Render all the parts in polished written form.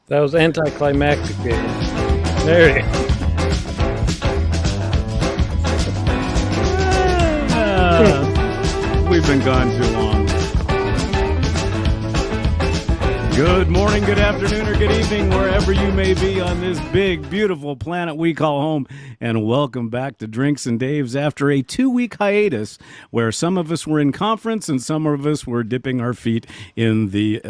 That was anticlimactic, David. There it We've been gone too long. Good morning, good afternoon, or good evening, wherever you may be on this big, beautiful planet we call home. And welcome back to Drinks and Daves after a 2-week hiatus where some of us were in conference and some of us were dipping our feet in the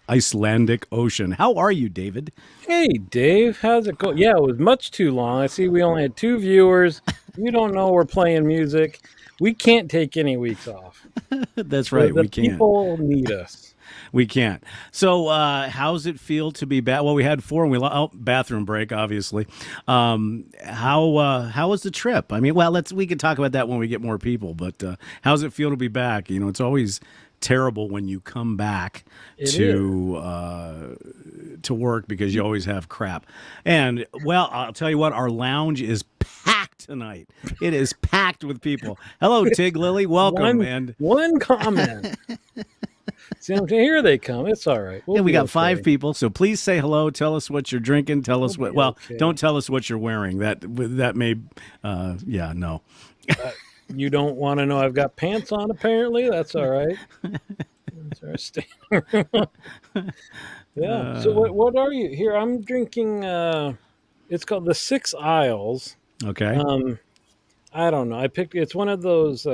Icelandic Ocean. How are you, David? Hey, Dave. How's it going? Yeah, it was much too long. I see we only had 2 viewers. You don't know we're playing music. We can't take any weeks off. That's right, The we can't. people need us. We can't. So, how's it feel to be back? Well, we had 4, and bathroom break, obviously. How was the trip? I mean, well, we can talk about that when we get more people. But how's it feel to be back? You know, it's always terrible when you come back to work because you always have crap. And well, I'll tell you what, our lounge is packed tonight. It is packed with people. Hello, Tig Lily. Welcome, man. One comment. See, here they come. It's all right. We got 5 people, so please say hello. Tell us what you're drinking. Tell us what. Well, don't tell us what you're wearing. That may, no. You don't want to know I've got pants on. Apparently, that's all right. That's our standing room. Yeah. So what are you here? I'm drinking. It's called the 6 Isles. Okay. I don't know. It's one of those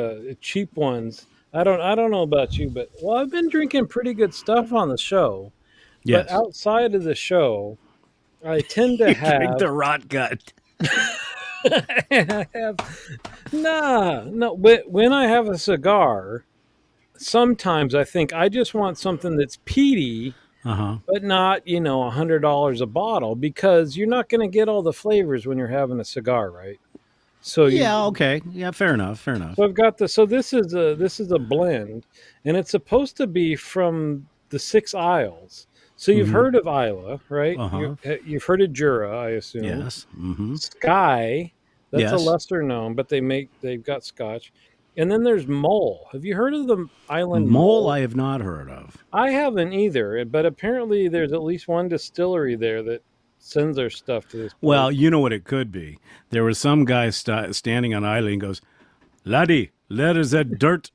cheap ones. I don't know about you, but I've been drinking pretty good stuff on the show. Yes. But outside of the show, I tend to have drink the rot gut. No. When I have a cigar, sometimes I think I just want something that's peaty, but not $100 a bottle, because you're not going to get all the flavors when you're having a cigar, right? So okay, fair enough. So I've got this. So this is a blend, and it's supposed to be from the 6 Isles. So you've heard of Islay, right? You've heard of Jura, I assume. Yes. Skye, that's a lesser known, but they've got Scotch. And then there's Mull. Have you heard of the island Mull? I have not heard of. I haven't either, but apparently there's at least one distillery there that sends their stuff to this place. Well, you know what it could be. There was some guy standing on island and goes, "Laddie, there is a dirt.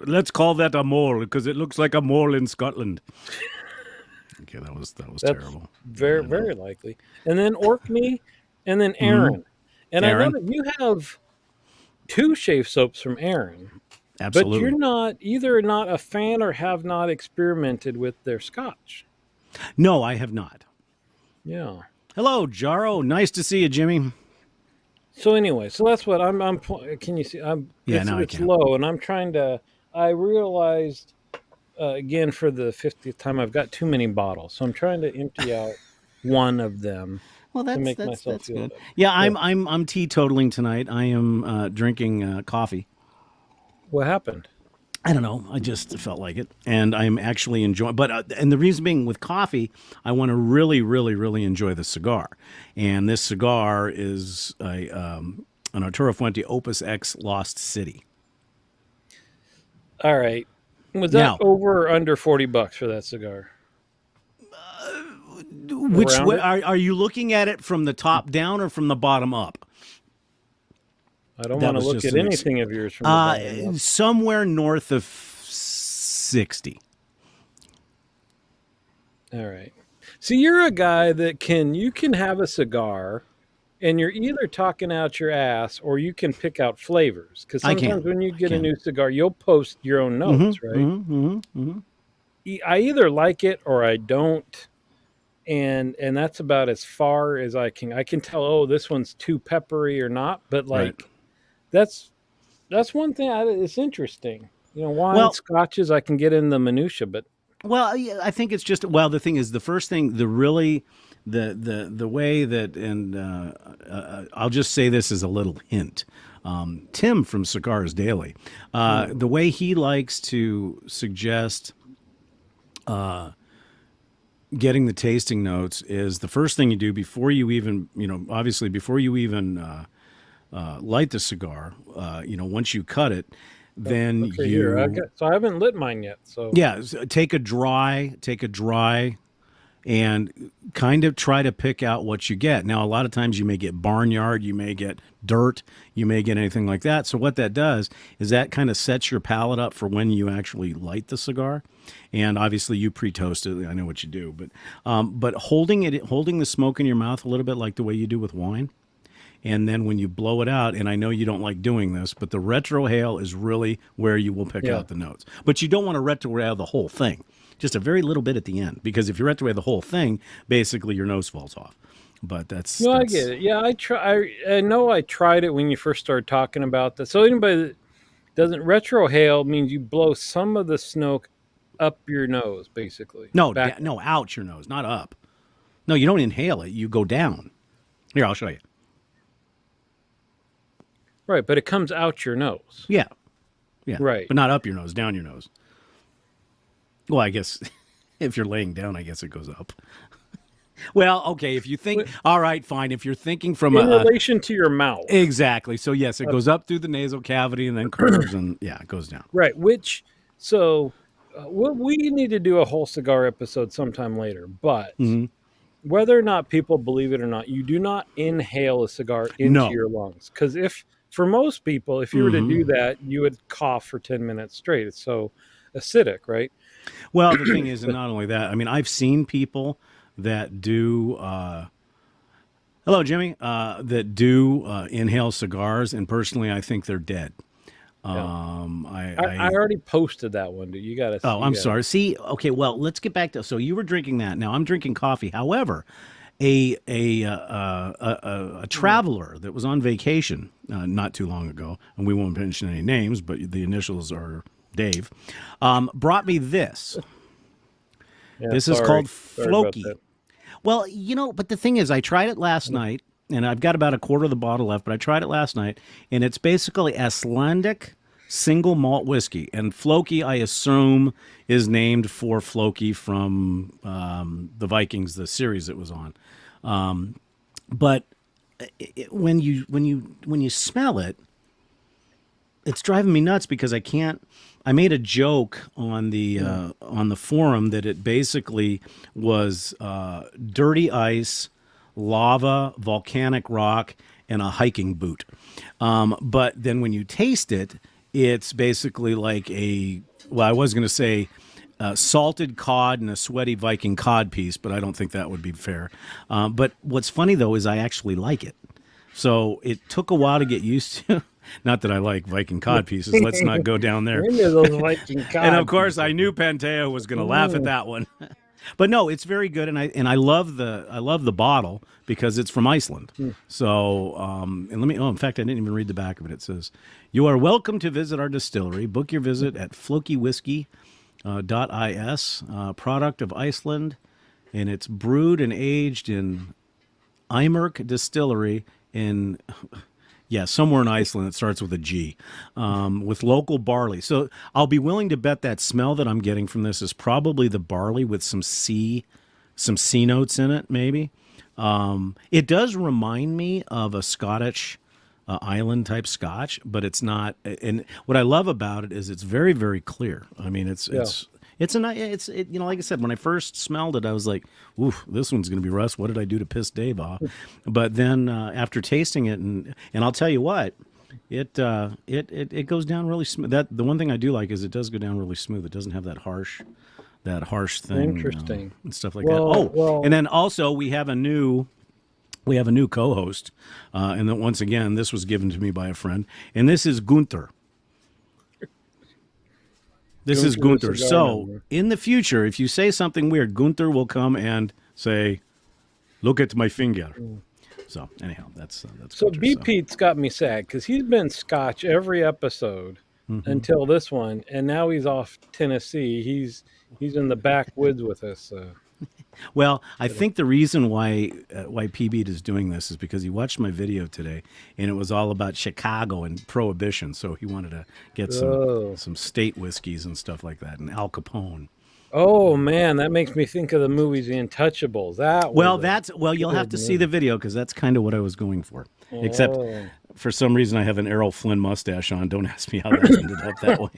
Let's call that a mole because it looks like a mole in Scotland." Okay, that's terrible. Very, very likely. And then Orkney, and then Arran. And Arran. I know that you have 2 shave soaps from Arran. Absolutely. But you're either not a fan or have not experimented with their Scotch. No, I have not. Yeah. Hello, Jaro. Nice to see you, Jimmy. So anyway, that's what I'm. Can you see? It's low, and I'm trying to. I realized again for the 50th time I've got too many bottles, so I'm trying to empty out one of them. Well, to make myself that's feel good. better. Yeah, I'm teetotaling tonight. I am drinking coffee. What happened? I don't know. I just felt like it, and I'm actually enjoying. But and the reason being, with coffee, I want to really, really, really enjoy the cigar. And this cigar is an Arturo Fuente Opus X Lost City. All right, was that over or under $40 for that cigar? Which way, are you looking at it from the top down or from the bottom up? I don't want to look at anything of yours from the bottom up. Somewhere north of 60. All right. So you're a guy that you can have a cigar, and you're either talking out your ass or you can pick out flavors. Because sometimes when you get a new cigar, you'll post your own notes, right? I either like it or I don't. And that's about as far as I can. I can tell, this one's too peppery or not. But that's one thing. It's interesting. Wine, scotches, I can get in the minutia, but I think it's just the thing is, the first thing, the way that, and I'll just say this as a little hint. Tim from Cigars Daily, the way he likes to suggest getting the tasting notes is the first thing you do before you even, obviously before you even light the cigar, once you cut it, then so I haven't lit mine yet. So yeah, take a dry and kind of try to pick out what you get. Now, a lot of times you may get barnyard, you may get dirt, you may get anything like that. So what that does is that kind of sets your palate up for when you actually light the cigar. And obviously you pre-toast it. I know what you do, but holding the smoke in your mouth a little bit like the way you do with wine. And then when you blow it out, and I know you don't like doing this, but the retrohale is really where you will pick out the notes. But you don't want to retrohale the whole thing, just a very little bit at the end, because if you retrohale the whole thing, basically your nose falls off. But that's I get it. Yeah, I know I tried it when you first started talking about this. So anybody that doesn't, retrohale means you blow some of the smoke up your nose, basically. No, no, out your nose, not up. No, you don't inhale it. You go down. Here, I'll show you. Right, but it comes out your nose. Yeah. Right. But not up your nose, down your nose. Well, I guess if you're laying down, I guess it goes up. Well, okay, if you think, all right, fine. If you're thinking from in relation to your mouth. Exactly. So, yes, it goes up through the nasal cavity and then curves and, it goes down. Right, we need to do a whole cigar episode sometime later, but whether or not people believe it or not, you do not inhale a cigar into your lungs. Because for most people, if you were to do that, you would cough for 10 minutes straight. It's so acidic, right? Well, the thing is, and not only that, I mean, I've seen people that do, hello, Jimmy, that do inhale cigars, and personally, I think they're dead. I already posted that one, dude. You got to. Oh, I'm sorry. See, okay, well, let's get back to. So you were drinking that. Now I'm drinking coffee. However, a traveler that was on vacation not too long ago, and we won't mention any names, but the initials are Dave, brought me this. This is called Floki. Well, but the thing is, I tried it last night, and I've got about a quarter of the bottle left, but I tried it last night, and it's basically Icelandic single malt whiskey. And Floki, I assume, is named for Floki from the Vikings, the series it was on. But when you smell it, it's driving me nuts because I can't. I made a joke on the forum that it basically was dirty ice, lava, volcanic rock, and a hiking boot. But then when you taste it, it's basically like I was going to say salted cod and a sweaty Viking cod piece, but I don't think that would be fair. But what's funny, though, is I actually like it. So it took a while to get used to. Not that I like Viking cod pieces. Let's not go down there. Those Viking cod and of course, I knew Panteo was going to laugh at that one. But no, it's very good, and I love the bottle because it's from Iceland. So and in fact, I didn't even read the back of it. It says, "You are welcome to visit our distillery. Book your visit at flokywhiskey.is, product of Iceland, and it's brewed and aged in Imerk Distillery in." Yeah, somewhere in Iceland. It starts with a G, with local barley. So I'll be willing to bet that smell that I'm getting from this is probably the barley with some C notes in it, maybe. It does remind me of a Scottish island type Scotch, but it's not. And what I love about it is it's very, very clear. I mean, it's like I said, when I first smelled it, I was like, "Ooh, this one's going to be Russ. What did I do to piss Dave off?" But then after tasting it, and I'll tell you what, it goes down really smooth. The one thing I do like is it does go down really smooth. It doesn't have that harsh thing. Interesting. And stuff like that. And then also we have a new co-host, and then once again, this was given to me by a friend, and this is Gunther. This is Gunther. So, in the future, if you say something weird, Gunther will come and say, "Look at my finger." So, anyhow, that's so. Gunther, Pete's got me sad because he's been Scotch every episode until this one, and now he's off Tennessee. He's in the backwoods with us. Well, I think the reason why PB is doing this is because he watched my video today, and it was all about Chicago and Prohibition. So he wanted to get some state whiskeys and stuff like that, and Al Capone. Oh man, that makes me think of the movies The Untouchables. You'll have to see the video because that's kind of what I was going for. Except for some reason I have an Errol Flynn mustache on. Don't ask me how that ended up that way.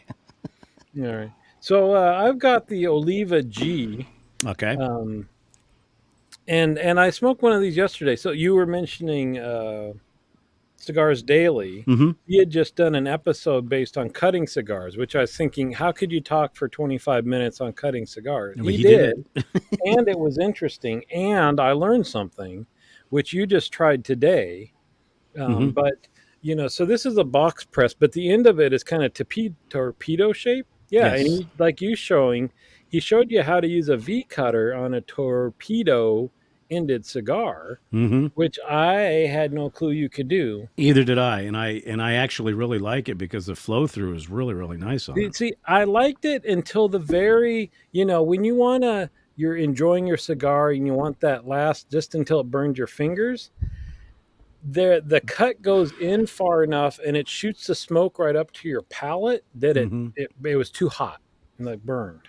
All right. So I've got the Oliva G. Okay. And I smoked one of these yesterday. So you were mentioning Cigars Daily. Mm-hmm. He had just done an episode based on cutting cigars, which I was thinking, how could you talk for 25 minutes on cutting cigars? But He did did, and it was interesting, and I learned something, which you just tried today. Mm-hmm. But so this is a box press, but the end of it is kind of torpedo shape. Yeah, Yes. and he showed you how to use a V cutter on a torpedo ended cigar, Mm-hmm. which I had no clue you could do. Either did I, and I actually really like it because the flow through is really really nice on it. See, I liked it until the very, when you're enjoying your cigar and you want that last just until it burns your fingers. The cut goes in far enough and it shoots the smoke right up to your palate that Mm-hmm. it was too hot and it burned.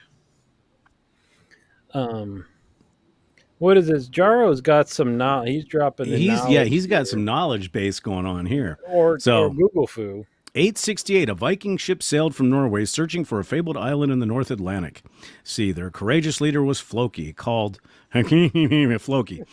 What is this? Jaro's got some knowledge. He's dropping the knowledge. He's got some knowledge base going on here. Or Google Foo. 868, a Viking ship sailed from Norway searching for a fabled island in the North Atlantic. See, their courageous leader was Floki, called Floki,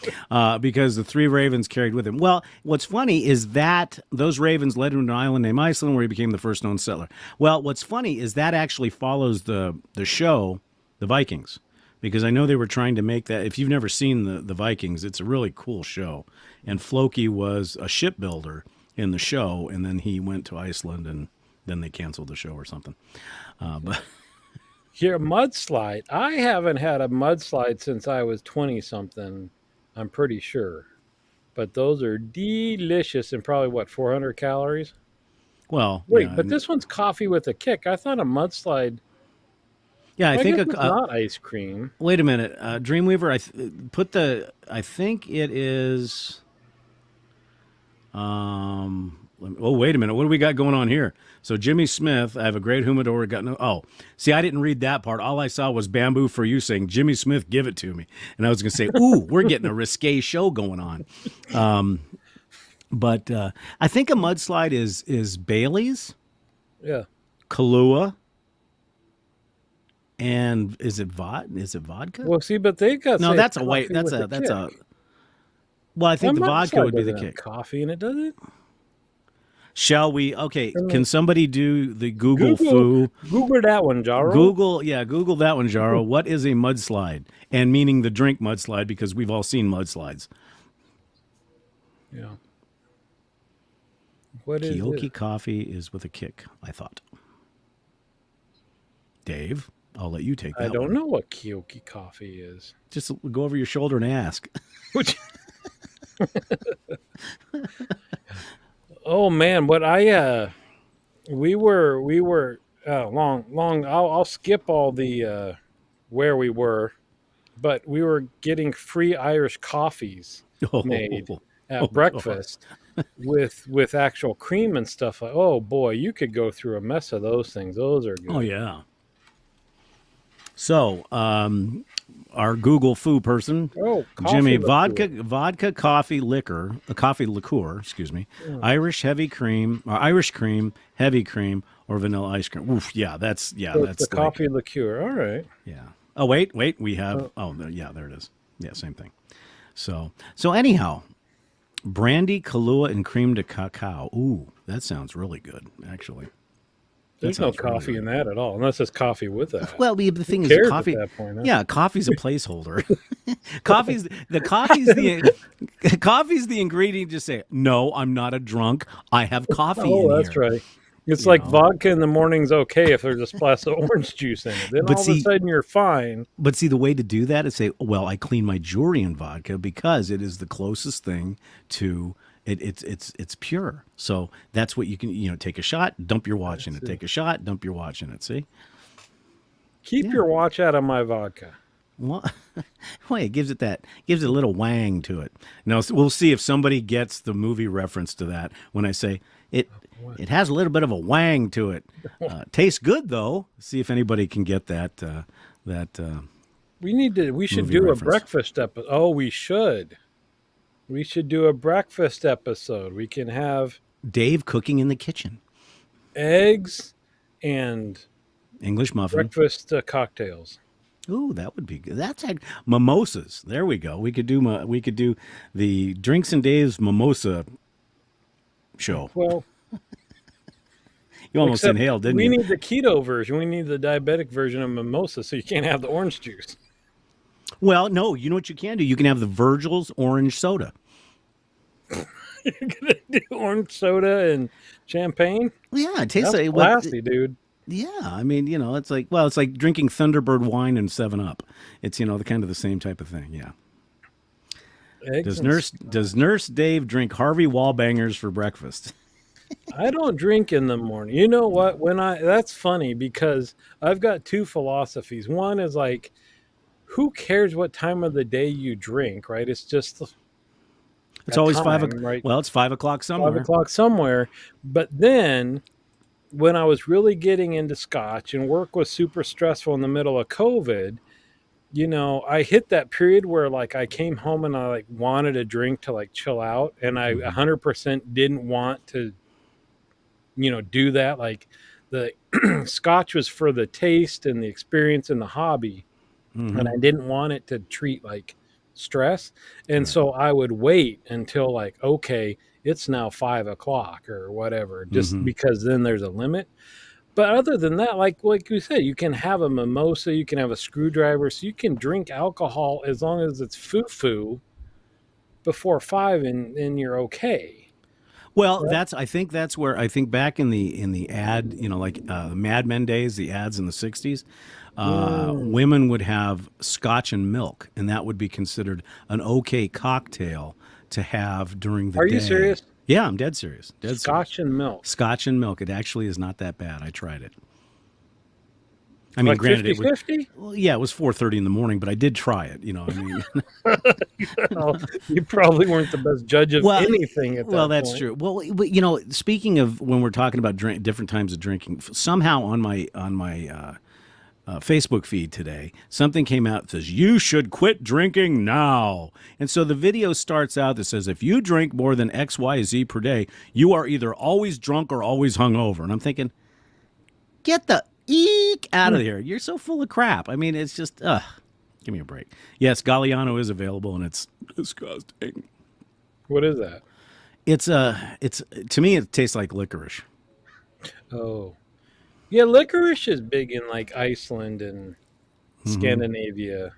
because the 3 ravens carried with him. Well, what's funny is that those ravens led him to an island named Iceland where he became the first known settler. Well, what's funny is that actually follows the show, The Vikings, because I know they were trying to make that. If you've never seen the Vikings, it's a really cool show. And Floki was a shipbuilder in the show, and then he went to Iceland, and then they canceled the show or something. But here, mudslide. I haven't had a mudslide since I was 20-something, I'm pretty sure. But those are delicious and probably, 400 calories? Well, wait, but this one's coffee with a kick. I thought a mudslide. Yeah, I think it's not ice cream. Wait a minute, Dreamweaver. I think it is. Oh, wait a minute. What do we got going on here? So Jimmy Smith, I have a great humidor. Got no. Oh, see, I didn't read that part. All I saw was Bamboo for You saying, "Jimmy Smith, give it to me," and I was going to say, "Ooh, we're getting a risque show going on." But I think a mudslide is Bailey's. Yeah. Kahlua. And is it vodka? Well, see, but they got that's a white. That's a. Well, I think the vodka would be the kick. Coffee in it, does it? Shall we? Okay, can somebody do the Google Foo? Google that one, Jaro. Google that one, Jaro. What is a mudslide? And meaning the drink mudslide, because we've all seen mudslides. Yeah. What is Kioki coffee is with a kick, I thought. Dave, I'll let you take that. I don't know what Kioki coffee is. Just go over your shoulder and ask. Oh man, what we were long. I'll skip all the where we were, but we were getting free Irish coffees made at breakfast with actual cream and stuff. Oh boy, you could go through a mess of those things. Those are good. Oh yeah. So, our Google Foo person, Jimmy, vodka, coffee liquor, coffee liqueur, excuse me, Irish cream, heavy cream, or vanilla ice cream. Oof, yeah, that's the coffee liqueur. All right. Yeah. Oh wait, we have. There it is. Yeah, same thing. So anyhow, brandy, Kahlua, and cream de cacao. Ooh, that sounds really good, actually. There's no coffee in that at all, unless it's coffee with that. Well, the thing is, coffee. At that point, huh? Yeah, coffee's a placeholder. coffee's the ingredient. Just say, no, I'm not a drunk. I have coffee. Oh, that's right. It's like vodka in the morning's okay if there's a splash of orange juice in it. Then all of a sudden you're fine. But see, the way to do that is say, well, I clean my jewelry in vodka because it is the closest thing to. It's pure. So that's what you can, take a shot, dump your watch in it. Take a shot, dump your watch in it. See? Keep your watch out of my vodka. Well, it gives it a little wang to it. Now we'll see if somebody gets the movie reference to that when I say it has a little bit of a wang to it. Tastes good though. See if anybody can get that. We should do a breakfast episode. Oh, we should. We should do a breakfast episode. We can have Dave cooking in the kitchen, eggs and English muffin, breakfast cocktails. Ooh, that would be good. That's like mimosas. There we go. We could do the Drinks and Dave's mimosa show. Well, You almost except inhaled, didn't we you? need the keto version. We need the diabetic version of mimosa, so you can't have the orange juice. Well, no. You know what you can do? You can have the Virgil's orange soda. You're gonna do orange soda and champagne? Yeah, it tastes That's like classy, dude. Yeah, I mean, it's like it's like drinking Thunderbird wine and 7 Up. It's the kind of the same type of thing. Yeah. Eggs Does Nurse Dave drink Harvey Wallbangers for breakfast? I don't drink in the morning. You know what? That's funny because I've got two philosophies. One is like, who cares what time of the day you drink, right? It's just It's always time, 5 o'clock. right? Well, it's 5 o'clock somewhere. 5 o'clock somewhere. But then when I was really getting into scotch and work was super stressful in the middle of COVID, I hit that period where like I came home and I like wanted a drink to like chill out, and I 100% didn't want to, do that. Like the scotch was for the taste and the experience and the hobby, and I didn't want it to treat like stress. And so I would wait until like, okay, it's now 5 o'clock or whatever, just because then there's a limit. But other than that, like you said, you can have a mimosa, you can have a screwdriver, so you can drink alcohol as long as it's foo-foo before 5, and you're okay. Well, I think that's where I think back in the ad, like the Mad Men days, the ads in the '60s, women would have scotch and milk, and that would be considered an okay cocktail to have during the day. Are you serious? Yeah, I'm dead serious. Scotch and milk. Scotch and milk. It actually is not that bad. I tried it. I mean, Like granted, 50-50? it was 4:30 in the morning, but I did try it. I mean, Well, you probably weren't the best judge of anything at that well, that's point. true. Well, but, speaking of when we're talking about different times of drinking, somehow on my Facebook feed today, something came out that says, you should quit drinking now. And so the video starts out that says, if you drink more than XYZ per day, you are either always drunk or always hungover. And I'm thinking, get the eek out of here. You're so full of crap. I mean, it's just, give me a break. Yes, Galliano is available, and it's disgusting. What is that? It's to me, it tastes like licorice. Oh. Yeah, licorice is big in like Iceland and Scandinavia.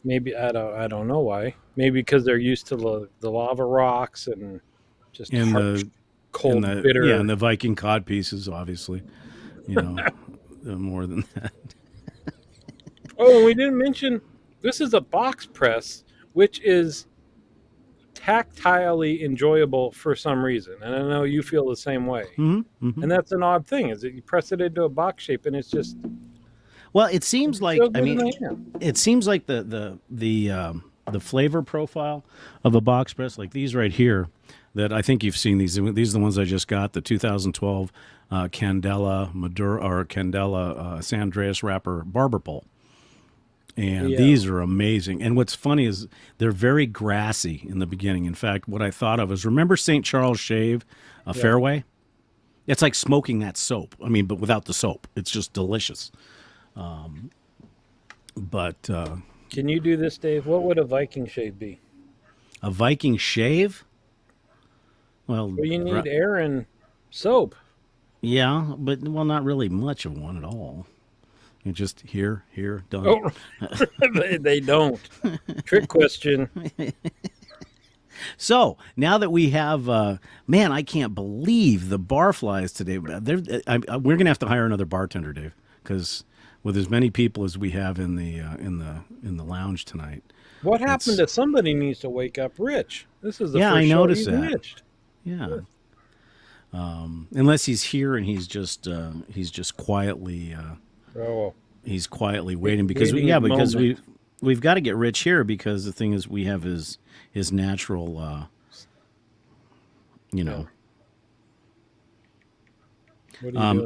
Maybe I don't know why. Maybe because they're used to the lava rocks and just harsh, cold, bitter. Yeah, and the Viking cod pieces, obviously. More than that. Oh, and we didn't mention this is a box press, which is tactilely enjoyable for some reason, and I know you feel the same way. And that's an odd thing, is that you press it into a box shape, and it's just. Well, it seems like it seems like the flavor profile of a box press, like these right here, that I think you've seen these. These are the ones I just got, the 2012 Candela Maduro or Candela San Andreas wrapper barber pole. And these are amazing. And what's funny is they're very grassy in the beginning. In fact, what I thought of is, remember St. Charles Shave, Fairway? It's like smoking that soap. I mean, but without the soap. It's just delicious. Can you do this, Dave? What would a Viking shave be? A Viking shave? Well, you need air and soap. Yeah, but not really much of one at all. You just here, done. Oh, they don't. Trick question. So now that we have, man, I can't believe the barflies today. We're gonna have to hire another bartender, Dave, because with as many people as we have in the lounge tonight. What happened to somebody needs to wake up Rich? This is the first I show noticed he's that. missed. Yeah. Unless he's here and he's just quietly. He's quietly waiting because we've got to get Rich here, because the thing is we have his natural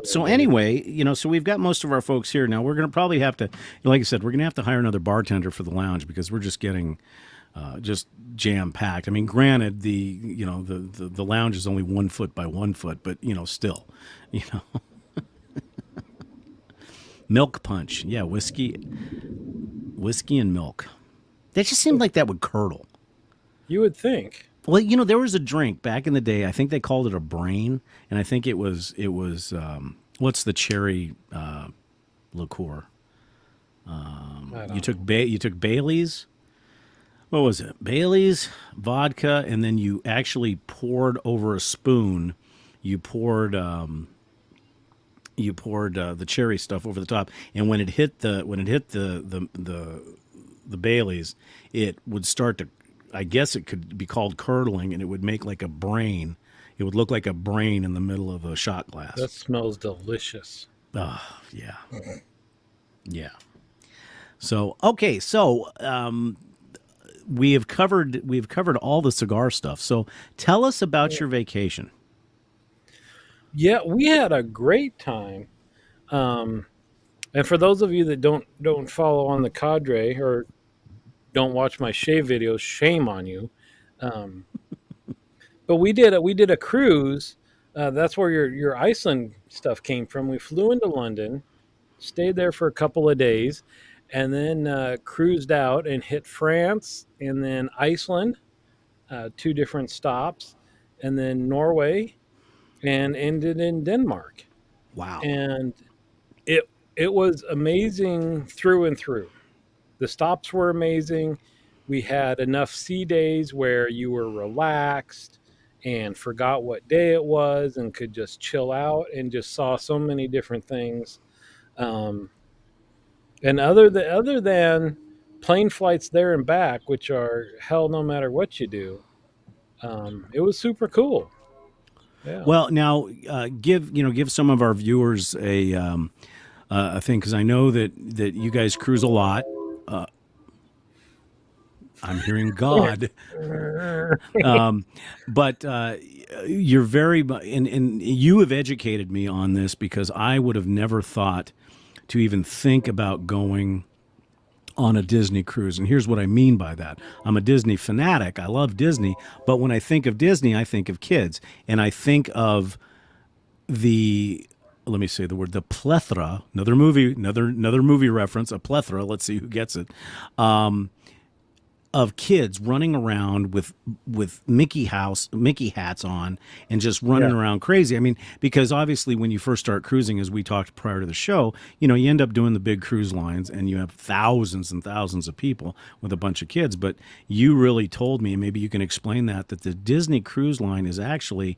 So anyway, so we've got most of our folks here now. We're going to probably have to, like I said, we're going to have to hire another bartender for the lounge, because we're just getting just jam packed. I mean, granted, the lounge is only 1 foot by 1 foot, but still. Milk punch. Yeah, whiskey and milk. That just seemed like that would curdle. You would think. Well, there was a drink back in the day. I think they called it a brain, and I think it was what's the cherry liqueur? You took Bailey's. What was it? Bailey's, vodka, and then you actually poured over a spoon. You poured the cherry stuff over the top, and when it hit the Bailey's, it would start to. I guess it could be called curdling, and it would make like a brain. It would look like a brain in the middle of a shot glass. That smells delicious. Oh, yeah. Yeah. So, okay. So, we've covered all the cigar stuff. So tell us about your vacation. Yeah, we had a great time. And for those of you that don't follow on the cadre or don't watch my shave videos, shame on you. But we did a cruise. That's where your Iceland stuff came from. We flew into London, stayed there for a couple of days, and then cruised out and hit France and then Iceland, 2 different stops, and then Norway, and ended in Denmark. Wow. And it was amazing through and through. The stops were amazing. We had enough sea days where you were relaxed and forgot what day it was and could just chill out and just saw so many different things. And other than plane flights there and back, which are hell no matter what you do, it was super cool. Yeah. Well, now give some of our viewers a thing, because I know that you guys cruise a lot. I'm hearing God. But you're very, and you have educated me on this, because I would have never thought to even think about going on a Disney cruise. And here's what I mean by that. I'm a Disney fanatic. I love Disney. But when I think of Disney, I think of kids. And I think of let me say the word, the plethora, another movie reference, a plethora, let's see who gets it, of kids running around with Mickey hats on and just running around crazy. I mean, because obviously when you first start cruising, as we talked prior to the show, you end up doing the big cruise lines and you have thousands and thousands of people with a bunch of kids. But you really told me, and maybe you can explain that the Disney Cruise Line is actually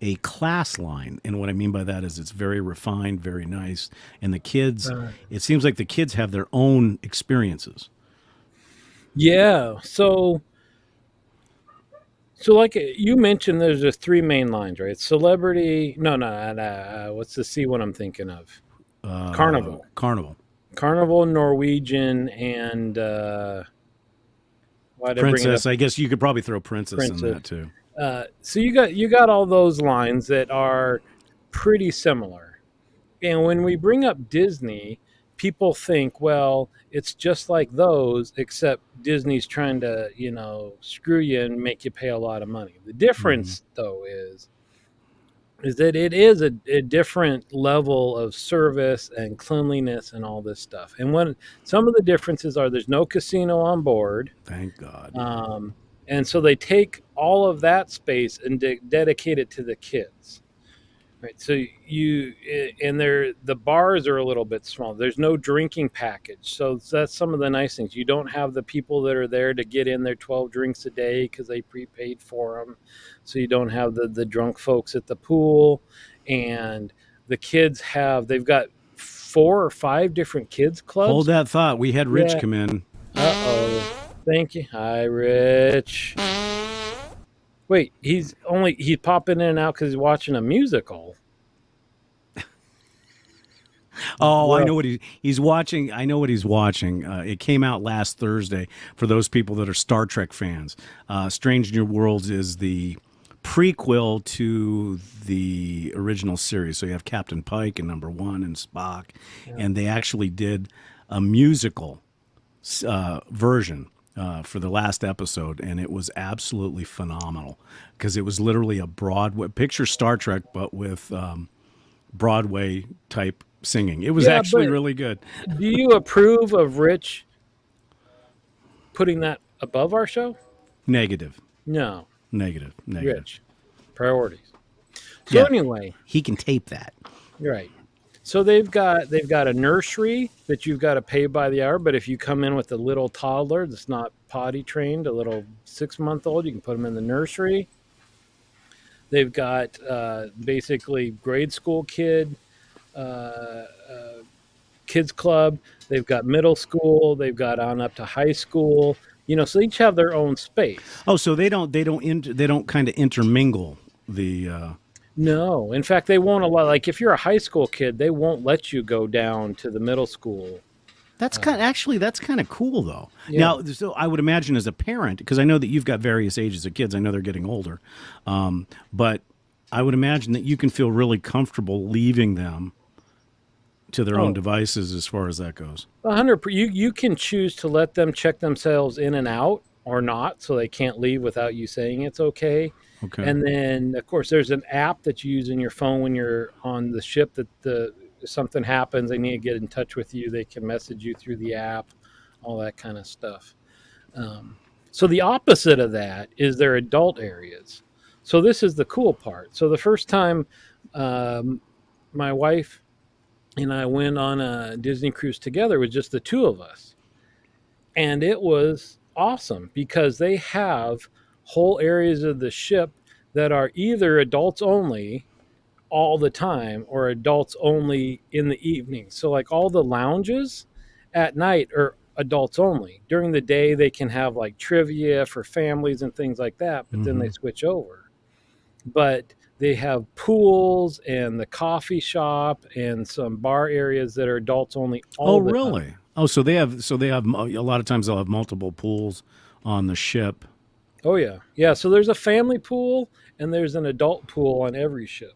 a class line. And what I mean by that is it's very refined, very nice. And the kids, it seems like the kids have their own experiences. Yeah. So like you mentioned, there's just 3 main lines, right? Celebrity. No. What's the C one I'm thinking of? Carnival, Norwegian, and Princess. I guess you could probably throw Princess in that too. So you got all those lines that are pretty similar. And when we bring up Disney, people think, well, it's just like those, except Disney's trying to, screw you and make you pay a lot of money. The difference, though, is that it is a different level of service and cleanliness and all this stuff. And some of the differences are there's no casino on board. Thank God. And so they take all of that space and dedicate it to the kids. Right, so the bars are a little bit small. There's no drinking package, so that's some of the nice things. You don't have the people that are there to get in their 12 drinks a day because they prepaid for them. So you don't have the drunk folks at the pool, and the kids they've got 4 or 5 different kids clubs. Hold that thought. We had Rich come in. Thank you. Hi, Rich. Wait, he's popping in and out because he's watching a musical. Oh, well, I know what he's watching. I know what he's watching. It came out last Thursday for those people that are Star Trek fans. Strange New Worlds is the prequel to the original series. So you have Captain Pike and Number 1 and Spock, and they actually did a musical version for the last episode, and it was absolutely phenomenal because it was literally a Broadway picture Star Trek, but with Broadway type singing. It was actually really good. Do you approve of Rich putting that above our show? Negative. No. Negative. Rich. Priorities. So anyway, he can tape that. Right. So they've got a nursery that you've got to pay by the hour, but if you come in with a little toddler that's not potty trained, a little 6-month-old, you can put them in the nursery. They've got basically grade school kids club. They've got middle school. They've got on up to high school. So they each have their own space. Oh, so they don't kind of intermingle the. No, in fact, they won't allow. Like if you're a high school kid, they won't let you go down to the middle school. That's kind of cool though. Yeah. Now, so I would imagine as a parent, because I know that you've got various ages of kids. I know they're getting older, but I would imagine that you can feel really comfortable leaving them to their own devices as far as that goes. 100%. You can choose to let them check themselves in and out or not, so they can't leave without you saying it's okay. Okay. And then, of course, there's an app that you use in your phone when you're on the ship that if something happens, they need to get in touch with you. They can message you through the app, all that kind of stuff. So the opposite of that is their adult areas. So this is the cool part. So the first time my wife and I went on a Disney cruise together with just the two of us. And it was awesome because they have whole areas of the ship that are either adults only all the time or adults only in the evening. So like all the lounges at night are adults only. During the day, they can have like trivia for families and things like that, but then they switch over. But they have pools and the coffee shop and some bar areas that are adults only. Oh, really? Time. Oh, so they have a lot of times they'll have multiple pools on the ship. Oh yeah. Yeah. So there's a family pool and there's an adult pool on every ship.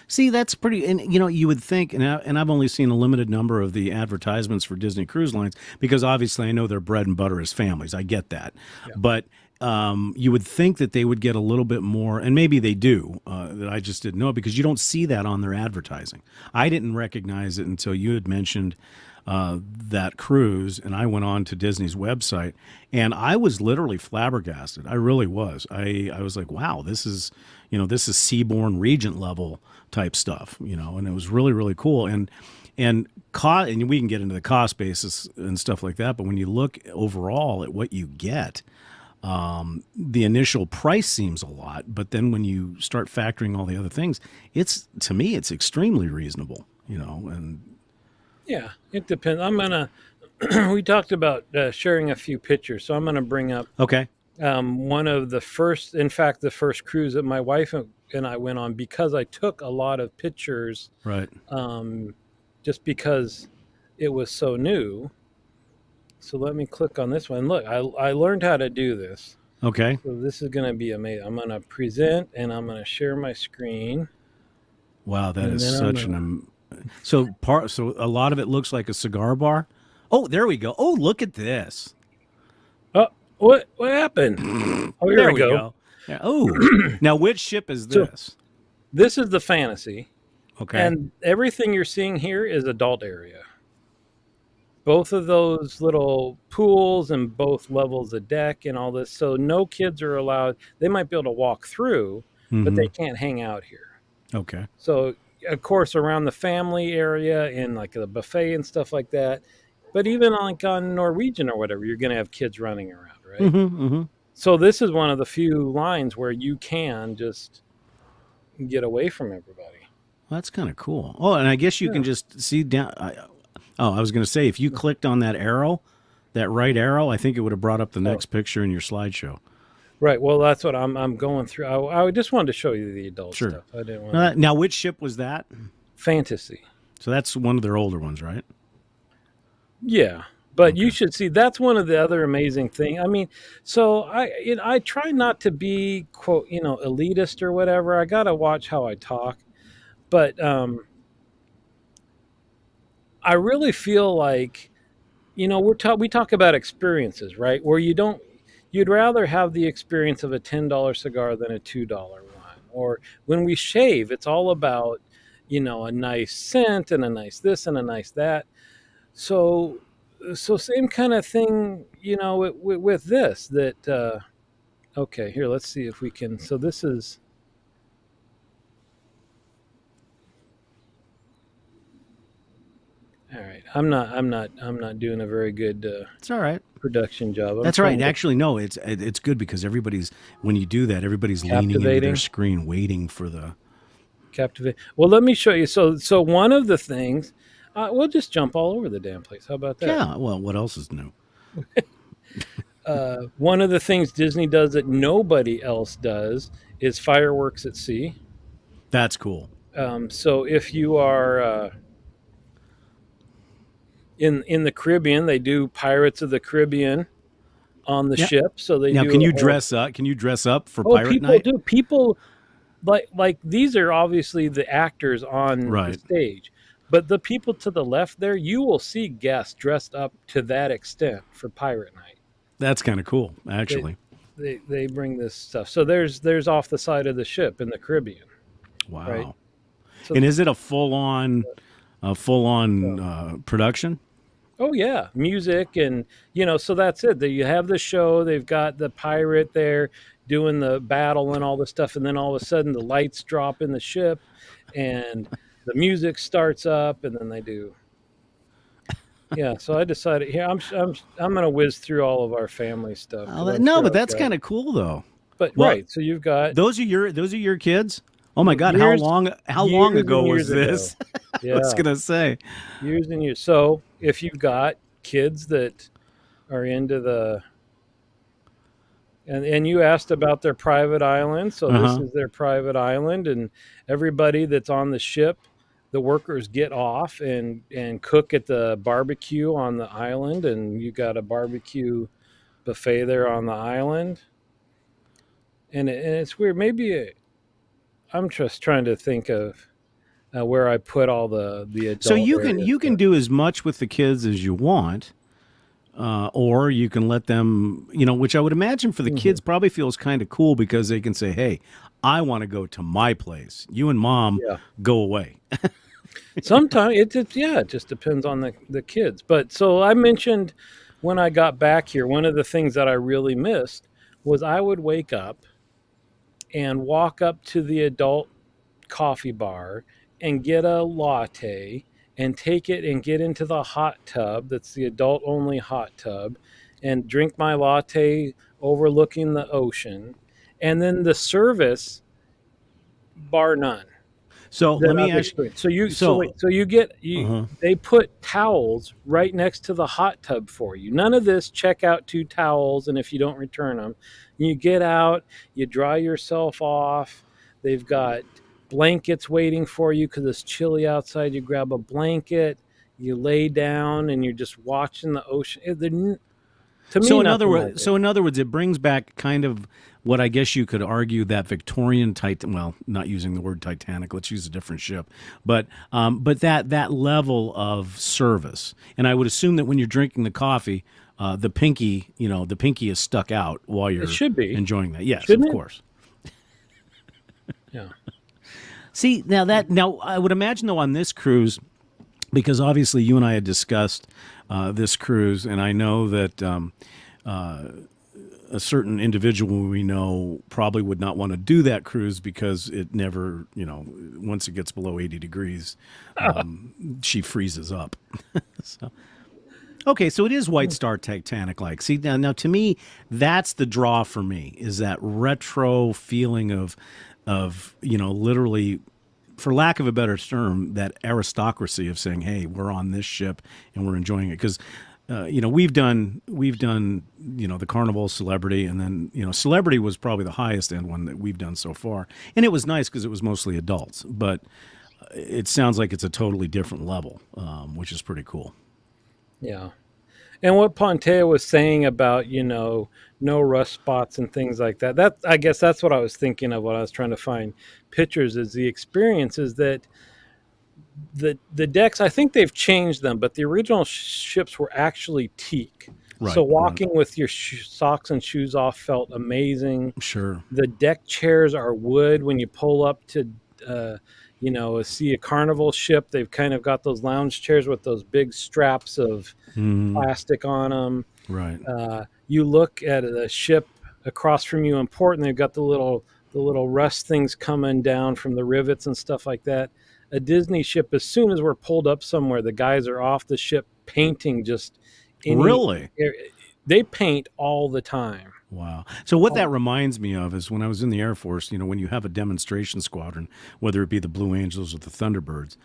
See, that's pretty, and you would think, and I've only seen a limited number of the advertisements for Disney Cruise Lines because obviously I know their bread and butter is families. I get that. Yeah. But you would think that they would get a little bit more, and maybe they do, that I just didn't know because you don't see that on their advertising. I didn't recognize it until you had mentioned that cruise, and I went on to Disney's website, and I was literally flabbergasted. I really was. I was like, wow, this is Seabourn Regent level type stuff, and it was really, really cool. And we can get into the cost basis and stuff like that, but when you look overall at what you get, the initial price seems a lot, but then when you start factoring all the other things, to me, it's extremely reasonable, and yeah, it depends. We talked about sharing a few pictures, so I'm going to bring up one of the first cruise that my wife and I went on because I took a lot of pictures, right? Just because it was so new. So let me click on this one. Look, I learned how to do this. Okay. So this is going to be amazing. I'm going to present and I'm going to share my screen. Wow, that is such an. So a lot of it looks like a cigar bar. Oh, there we go. Oh, look at this. Oh, what happened? Oh, there we go. Yeah. Oh, now which ship is this? So, this is the Fantasy. Okay. And everything you're seeing here is adult area. Both of those little pools and both levels of deck and all this. So no kids are allowed. They might be able to walk through, but they can't hang out here. Okay. So, of course, around the family area and like the buffet and stuff like that. But even like on Norwegian or whatever, you're going to have kids running around, right? So this is one of the few lines where you can just get away from everybody. Well, that's kind of cool. Oh, and I guess you can just see down. I was going to say, if you clicked on that arrow, that right arrow, I think it would have brought up the next picture in your slideshow. Right. Well, that's what I'm going through. I just wanted to show you the adult stuff. I didn't want Now, which ship was that? Fantasy. So that's one of their older ones, right? Yeah. But you should see, that's one of the other amazing things. I mean, so I try not to be, quote, elitist or whatever. I got to watch how I talk. But I really feel like, we talk about experiences, right? Where you'd rather have the experience of a $10 cigar than a $2 one. Or when we shave, it's all about, a nice scent and a nice this and a nice that. So same kind of thing, with this, that okay, here, let's see if we can. So this is, all right. I'm not doing a very good it's all right. Production job. That's right. Actually, no, it's good because when you do that, everybody's leaning into their screen waiting for the captivate. Well, let me show you. So one of the things, we'll just jump all over the damn place. How about that? Yeah. Well, what else is new? One of the things Disney does that nobody else does is fireworks at sea. That's cool. So if you are in the Caribbean, they do Pirates of the Caribbean on the ship. So they now do can you dress up? Can you dress up for Pirate Night? People like these are obviously the actors on the stage, but the people to the left there, you will see guests dressed up to that extent for Pirate Night. That's kind of cool, actually. They bring this stuff. So there's off the side of the ship in the Caribbean. Wow. Right? So, and is it a full on production? Oh yeah, music and so that's it. You have the show. They've got the pirate there doing the battle and all the stuff, and then all of a sudden the lights drop in the ship, and the music starts up, and then they do. Yeah, so I decided here I'm gonna whiz through all of our family stuff. No, but that's kind of cool though. But right, so you've got those are your kids. Oh my God, how long ago was this? Yeah. I was gonna say years and years. So if you've got kids that are into the and you asked about their private island, so this is their private island, and everybody that's on the ship, the workers get off and cook at the barbecue on the island, and you got a barbecue buffet there on the island, and it's weird. Maybe I'm just trying to think of where I put all the adult. So you can do as much with the kids as you want, or you can let them, which I would imagine for the kids probably feels kind of cool because they can say, "Hey, I want to go to my place. You and Mom go away." Sometimes it just depends on the kids. But so I mentioned when I got back here, one of the things that I really missed was I would wake up and walk up to the adult coffee bar and get a latte and take it and get into the hot tub. That's the adult only hot tub, and drink my latte overlooking the ocean. And then the service, bar none. So let me ask you. They put towels right next to the hot tub for you. None of this check out 2 towels, and if you don't return them, you get out, you dry yourself off. They've got blankets waiting for you because it's chilly outside. You grab a blanket, you lay down, and you're just watching the ocean. In other words, it brings back kind of what I guess you could argue that Victorian not using the word Titanic, let's use a different ship, but that level of service. And I would assume that when you're drinking the coffee, the pinky is stuck out while you're enjoying that. Yes, of course. Yeah. See, now I would imagine though on this cruise, because obviously you and I had discussed this cruise, and I know that a certain individual we know probably would not want to do that cruise because it never, once it gets below 80 degrees, she freezes up. Okay, so it is White Star Titanic-like. See, now to me, that's the draw for me, is that retro feeling of literally, for lack of a better term, that aristocracy of saying, "Hey, we're on this ship and we're enjoying it." Because we've done the Carnival, Celebrity, and then Celebrity was probably the highest end one that we've done so far, and it was nice because it was mostly adults. But it sounds like it's a totally different level, which is pretty cool. Yeah. And what Pontea was saying about, no rust spots and things like that, I guess that's what I was thinking of when I was trying to find pictures, is the experiences that the decks, I think they've changed them, but the original ships were actually teak. Right, so walking with your socks and shoes off felt amazing. Sure. The deck chairs are wood. When you pull up to see a Carnival ship. They've kind of got those lounge chairs with those big straps of plastic on them. Right. You look at a ship across from you in port, and they've got the little rust things coming down from the rivets and stuff like that. A Disney ship, as soon as we're pulled up somewhere, the guys are off the ship painting just really. They paint all the time. Wow. So what that reminds me of is when I was in the Air Force, when you have a demonstration squadron, whether it be the Blue Angels or the Thunderbirds,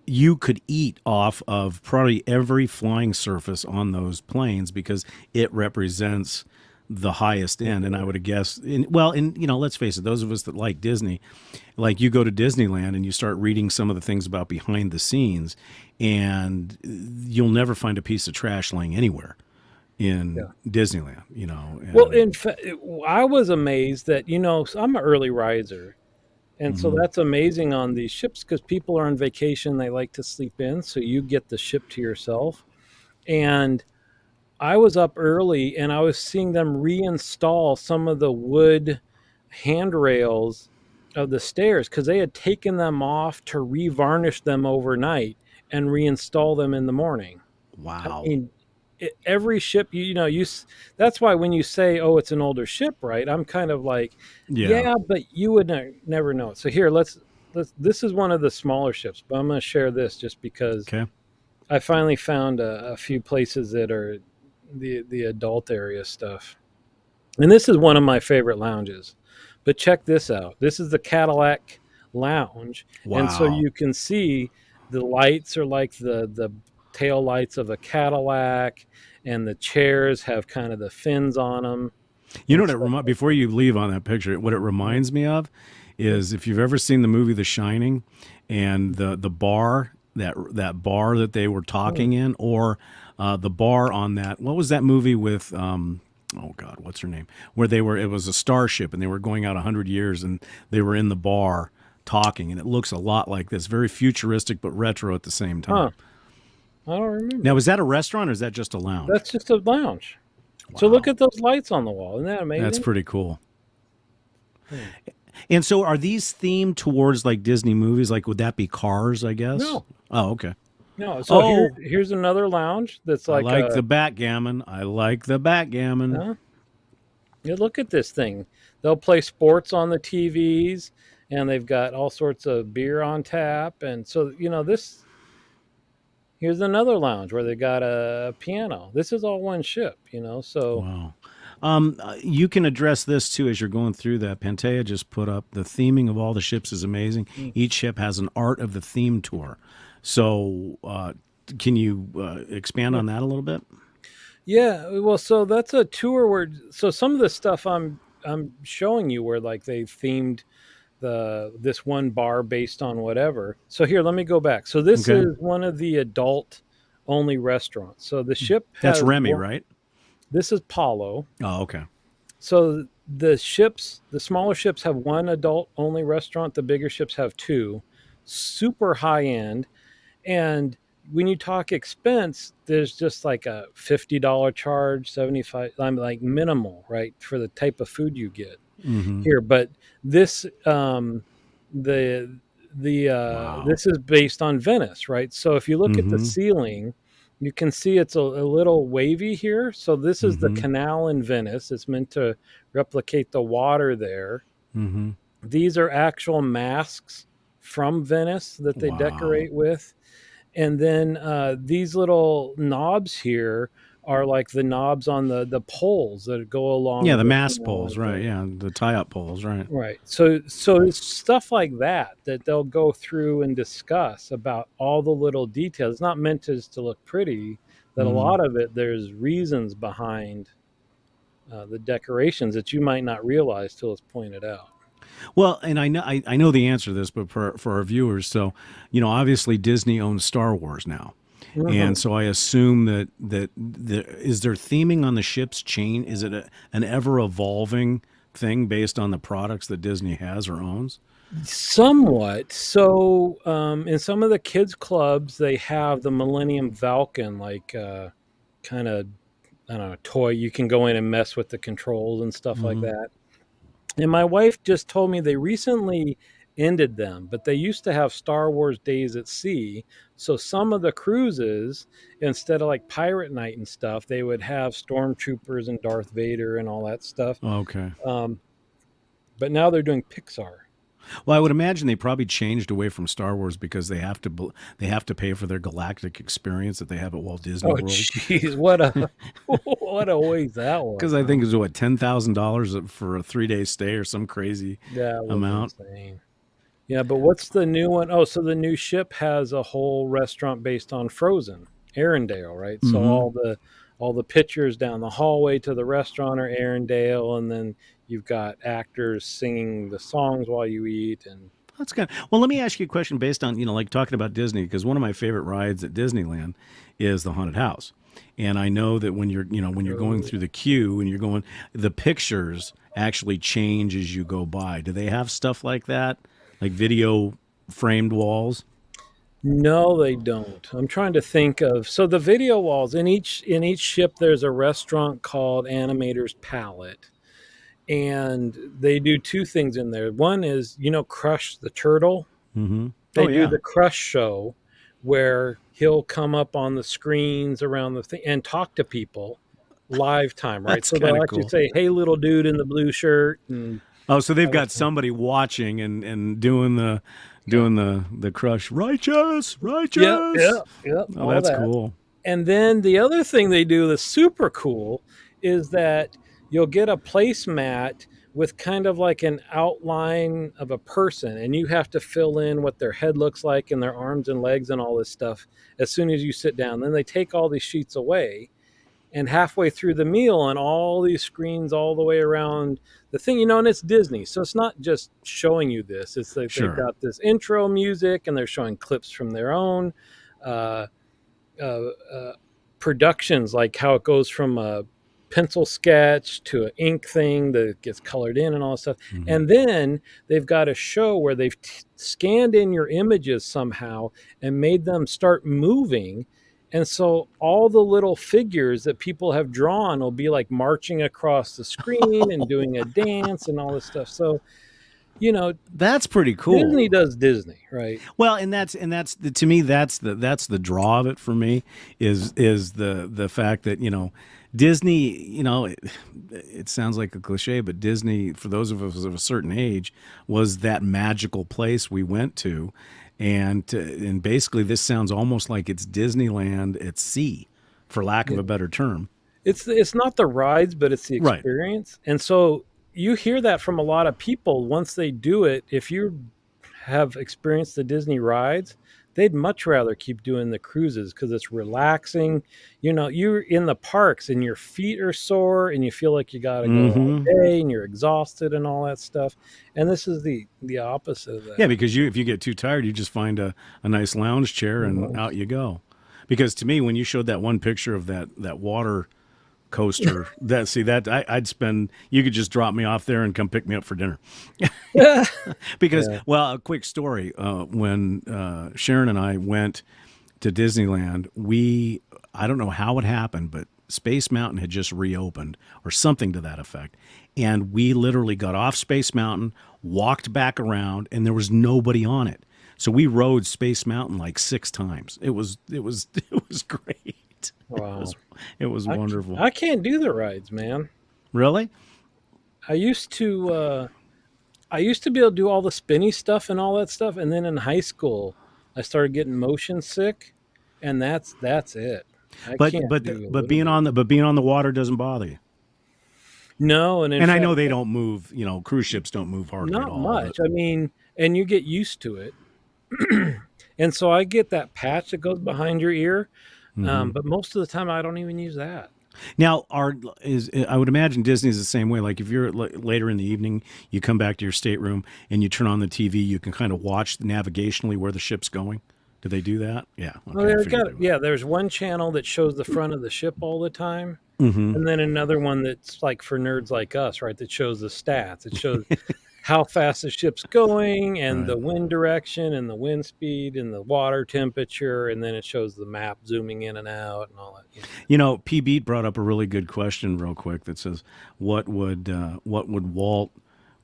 you could eat off of probably every flying surface on those planes because it represents the highest end. And I would have guessed, let's face it, those of us that like Disney, like you go to Disneyland and you start reading some of the things about behind the scenes, and you'll never find a piece of trash laying anywhere in Disneyland, Well, in fact, I was amazed that, I'm an early riser. And so that's amazing on these ships because people are on vacation. They like to sleep in. So you get the ship to yourself. And I was up early and I was seeing them reinstall some of the wood handrails of the stairs because they had taken them off to revarnish them overnight and reinstall them in the morning. Wow. I mean, every ship, that's why when you say, oh, it's an older ship, right? I'm kind of like, yeah but you would never know it. So here, let's this is one of the smaller ships, but I'm going to share this just because I finally found a few places that are the adult area stuff. And this is one of my favorite lounges. But check this out. This is the Cadillac Lounge. Wow. And so you can see the lights are like the tail lights of a Cadillac, and the chairs have kind of the fins on them. Before you leave on that picture, what it reminds me of is if you've ever seen the movie The Shining and the bar, that bar that they were talking in, or the bar on that, what was that movie with oh God, what's her name? Where it was a starship and they were going out 100 years and they were in the bar talking, and it looks a lot like this, very futuristic but retro at the same time. I don't remember. Now, is that a restaurant or is that just a lounge? That's just a lounge. Wow. So look at those lights on the wall. Isn't that amazing? That's pretty cool. And so are these themed towards like Disney movies? Like, would that be Cars, I guess? No. Oh, okay. No. So here's another lounge that's like I like the backgammon. I like the backgammon. Yeah, look at this thing. They'll play sports on the TVs, and they've got all sorts of beer on tap. And so, this... Here's another lounge where they got a piano. This is all one ship, so. Wow. You can address this too as you're going through that. Pantea just put up the theming of all the ships is amazing. Each ship has an art of the theme tour. So can you expand on that a little bit? Yeah, well, so that's a tour where, so some of the stuff I'm showing you where like they themed this one bar based on whatever. So here, let me go back. So this is one of the adult only restaurants. So the ship that's Remy, right? This is Palo. Oh, okay. So the smaller ships have one adult only restaurant. The bigger ships have two. Super high end. And when you talk expense, there's just like a $50 charge, $75. I'm like minimal, right, for the type of food you get. Here, but this wow. This is based on Venice, right? So if you look at the ceiling, you can see it's a little wavy here. So this is the canal in Venice. It's meant to replicate the water there. These are actual masks from Venice that they decorate with. And then these little knobs here are like the knobs on the poles that go along. Yeah, the mast poles, right? Yeah, the tie-up poles, right? Right. So it's stuff like that they'll go through and discuss about all the little details. It's not meant to look pretty. That a lot of it, there's reasons behind the decorations that you might not realize till it's pointed out. Well, and I know the answer to this, but for our viewers, so obviously Disney owns Star Wars now. And so I assume that is there theming on the ships chain? Is it an ever evolving thing based on the products that Disney has or owns? Somewhat. So in some of the kids clubs, they have the Millennium Falcon, like kind of, I don't know, toy. You can go in and mess with the controls and stuff like that. And my wife just told me they recently ended them, but they used to have Star Wars Days at Sea. So some of the cruises, instead of like Pirate Night and stuff, they would have stormtroopers and Darth Vader and all that stuff. Okay. But now they're doing Pixar. Well, I would imagine they probably changed away from Star Wars because they have to pay for their galactic experience that they have at Walt Disney World. Jeez, what a waste that was. Because I think it was what, $10,000 for a 3-day stay or some crazy amount. Insane. Yeah, but what's the new one? Oh, so the new ship has a whole restaurant based on Frozen, Arendelle, right? So all the pictures down the hallway to the restaurant are Arendelle, and then you've got actors singing the songs while you eat. And that's good. Well, let me ask you a question based on, like talking about Disney, because one of my favorite rides at Disneyland is the haunted house. And I know that when you're going through the queue and you're going, the pictures actually change as you go by. Do they have stuff like that? Like video framed walls? No, they don't. I'm trying to think of, so the video walls in each ship, there's a restaurant called Animator's Palette. And they do two things in there. One is, Crush the Turtle. Mm-hmm. They do the Crush show where he'll come up on the screens around the thing and talk to people live time, right? That's so they'll actually cool. Say, "Hey, little dude in the blue shirt." And so they've got somebody watching and doing the Crush righteous. Yeah. Oh, that's cool. And then the other thing they do that's super cool is that you'll get a placemat with kind of like an outline of a person, and you have to fill in what their head looks like and their arms and legs and all this stuff as soon as you sit down. Then they take all these sheets away, and halfway through the meal on all these screens all the way around the thing, and it's Disney. So it's not just showing you this. It's like They've got this intro music, and they're showing clips from their own productions, like how it goes from a pencil sketch to an ink thing that gets colored in and all that stuff. Mm-hmm. And then they've got a show where they've scanned in your images somehow and made them start moving. And so all the little figures that people have drawn will be like marching across the screen and doing a dance and all this stuff. So, that's pretty cool. Disney does Disney, right? Well, and that's to me, that's the draw of it for me is the fact that, Disney, it sounds like a cliche, but Disney, for those of us of a certain age, was that magical place we went to. And basically this sounds almost like it's Disneyland at sea, for lack of a better term. It's not the rides, but it's the experience. Right. And so you hear that from a lot of people once they do it. If you have experienced the Disney rides, they'd much rather keep doing the cruises because it's relaxing. You're in the parks and your feet are sore and you feel like you got to go all day and you're exhausted and all that stuff. And this is the opposite of that. Yeah, because if you get too tired, you just find a nice lounge chair and out you go. Because to me, when you showed that one picture of that water coaster, I'd spend, you could just drop me off there and come pick me up for dinner. Because well, a quick story, when Sharon and I went to Disneyland, I don't know how it happened, but Space Mountain had just reopened or something to that effect, and we literally got off Space Mountain, walked back around, and there was nobody on it. So we rode Space Mountain like 6 times. It was great. Wow. It was wonderful. I can't do the rides, man. Really? I used to be able to do all the spinny stuff and all that stuff, and then in high school I started getting motion sick, and that's it. But being on the water doesn't bother you. No, and I know they don't move. Cruise ships don't move hardly at all. Not much. I mean, and you get used to it. And so I get that patch that goes behind your ear. But most of the time I don't even use that. Now, I would imagine Disney's the same way. Like if you're later in the evening, you come back to your stateroom and you turn on the TV, you can kind of watch navigationally where the ship's going. Do they do that? Yeah. Okay, there's one channel that shows the front of the ship all the time. And then another one that's like for nerds like us, right? That shows the stats. It shows how fast the ship's going and the wind direction and the wind speed and the water temperature. And then it shows the map zooming in and out and all that. P. Beat brought up a really good question real quick that says, what would Walt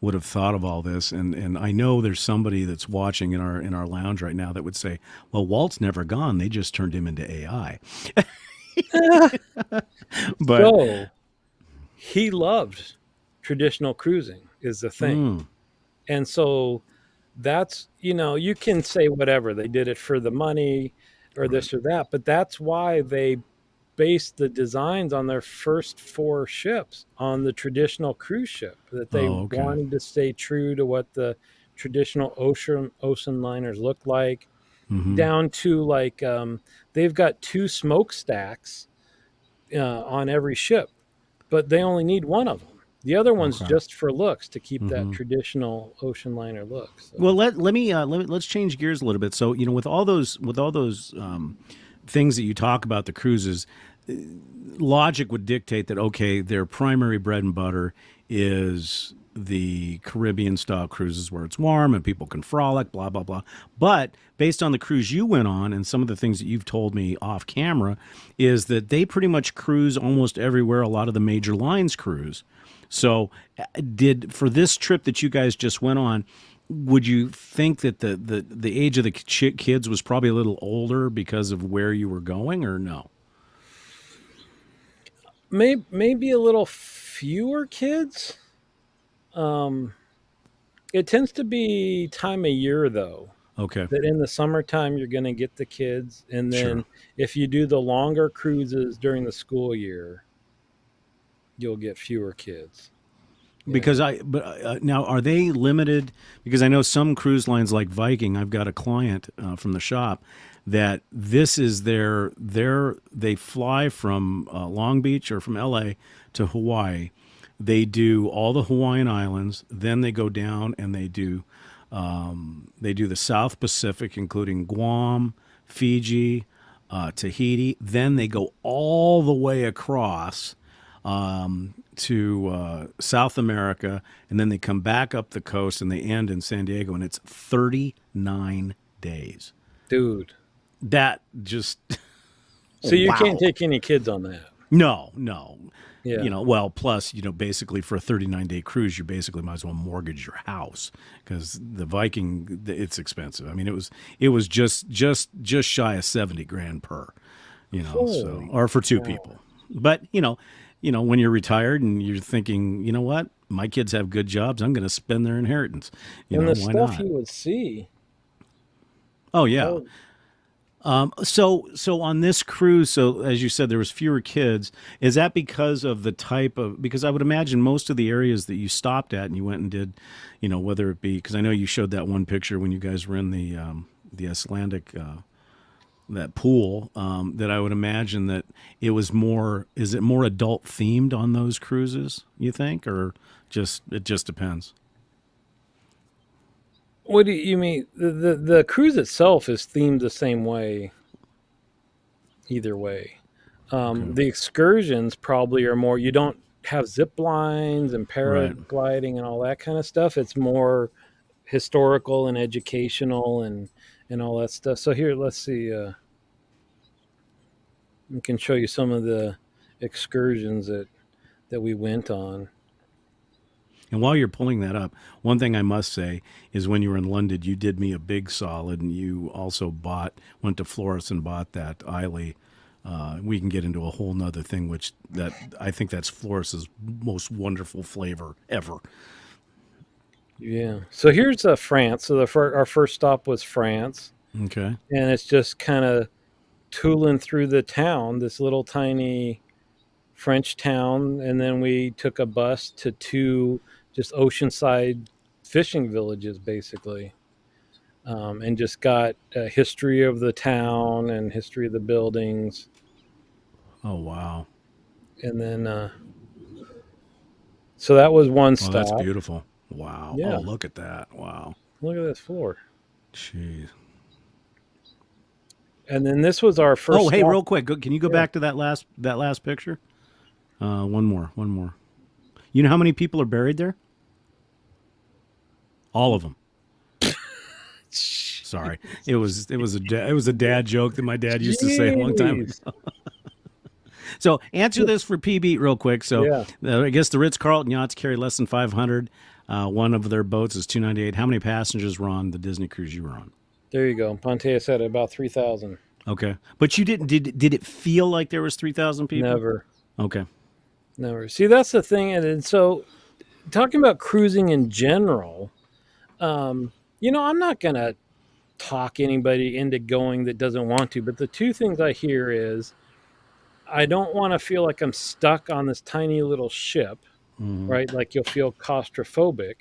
would have thought of all this. And I know there's somebody that's watching in our lounge right now that would say, well, Walt's never gone. They just turned him into AI. But so he loved traditional cruising is the thing. And so that's, you can say whatever. They did it for the money or this or that, but that's why they based the designs on their first 4 ships on the traditional cruise ship, that they wanted to stay true to what the traditional ocean liners look like, down to like they've got 2 smokestacks on every ship, but they only need one of them. The other one's just for looks, to keep that traditional ocean liner look. So. Well, let's change gears a little bit. So, with all those things that you talk about the cruises, logic would dictate that, okay, their primary bread and butter is the Caribbean style cruises where it's warm and people can frolic, blah, blah, blah. But based on the cruise you went on and some of the things that you've told me off camera, is that they pretty much cruise almost everywhere a lot of the major lines cruise. So for this trip that you guys just went on, would you think that the age of the kids was probably a little older because of where you were going, or no? Maybe a little fewer kids. It tends to be time of year, though. Okay. That in the summertime you're going to get the kids, and then if you do the longer cruises during the school year, you'll get fewer kids. Because now, are they limited? Because I know some cruise lines like Viking, I've got a client from the shop that this is they fly from Long Beach or from LA to Hawaii. They do all the Hawaiian Islands, then they go down and they do the South Pacific, including Guam, Fiji, Tahiti. Then they go all the way across to South America, and then they come back up the coast and they end in San Diego, and it's 39 days. Dude. That just... So you can't take any kids on that? No. Yeah. Well, plus, basically for a 39-day cruise, you basically might as well mortgage your house, because the Viking, it's expensive. I mean, it was just shy of $70,000 per, so, or for 2 people. But, when you're retired and you're thinking, you know what, my kids have good jobs, I'm going to spend their inheritance. And the stuff you would see. Oh, yeah. So on this cruise, so as you said, there was fewer kids. Is that because of the type of, because I would imagine most of the areas that you stopped at and you went and did, whether it be, because I know you showed that one picture when you guys were in the Icelandic, that pool, that I would imagine that it was more, is it more adult themed on those cruises, you think, or it just depends? What do you mean? The cruise itself is themed the same way, either way. The excursions probably are more, you don't have zip lines and paragliding and all that kind of stuff. It's more historical and educational and all that stuff. So here, let's see. We can show you some of the excursions that we went on. And while you're pulling that up, one thing I must say is when you were in London, you did me a big solid, and you also went to Flores and bought that Islay. We can get into a whole nother thing, that I think that's Flores's most wonderful flavor ever. Yeah. So here's France. So our first stop was France. Okay. And it's just kind of tooling through the town, this little tiny French town, and then we took a bus to 2 just oceanside fishing villages, basically, and just got a history of the town and history of the buildings. Oh, wow. And then so that was one stop. That's beautiful. Wow. Yeah. Oh, look at that. Wow. Look at this floor. Jeez. And then this was our first hey, real quick, can you go back to that last picture? One more. You know how many people are buried there? All of them. Sorry, it was a dad joke that my dad used to say a long time ago. So answer this for P Beat real quick. So I guess the Ritz-Carlton yachts carry less than 500. One of their boats is 298. How many passengers were on the Disney cruise you were on? There you go. Pontea said about 3,000. Okay, but you didn't. Did it feel like there was 3,000 people? Never. Okay. Never. See, that's the thing. And so, talking about cruising in general, I'm not going to talk anybody into going that doesn't want to. But the two things I hear is I don't want to feel like I'm stuck on this tiny little ship, right? Like you'll feel claustrophobic.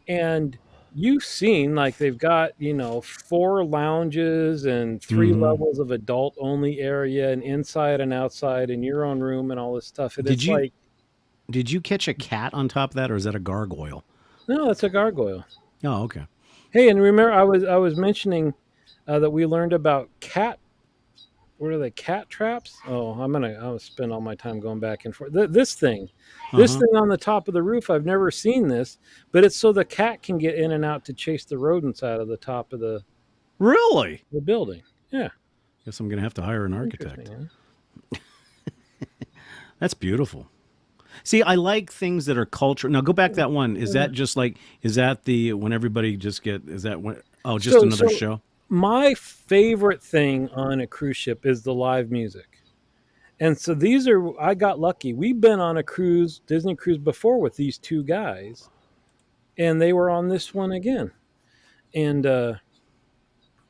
And you've seen like they've got 4 lounges and 3 levels of adult only area and inside and outside and your own room and all this stuff. And did you catch a cat on top of that, or is that a gargoyle? No, that's a gargoyle. Oh, okay. Hey, and remember I was mentioning that we learned about what are they, cat traps? Oh, I'll spend all my time going back and forth. This thing on the top of the roof, I've never seen this, but it's so the cat can get in and out to chase the rodents out of the top of the building. Yeah. Guess I'm going to have to hire an architect. Huh? That's beautiful. See, I like things that are cultural. Now go back to that one. Is that when everybody just another show? My favorite thing on a cruise ship is the live music. And so I got lucky. We've been on a cruise, Disney cruise before with these 2 guys, and they were on this one again. And,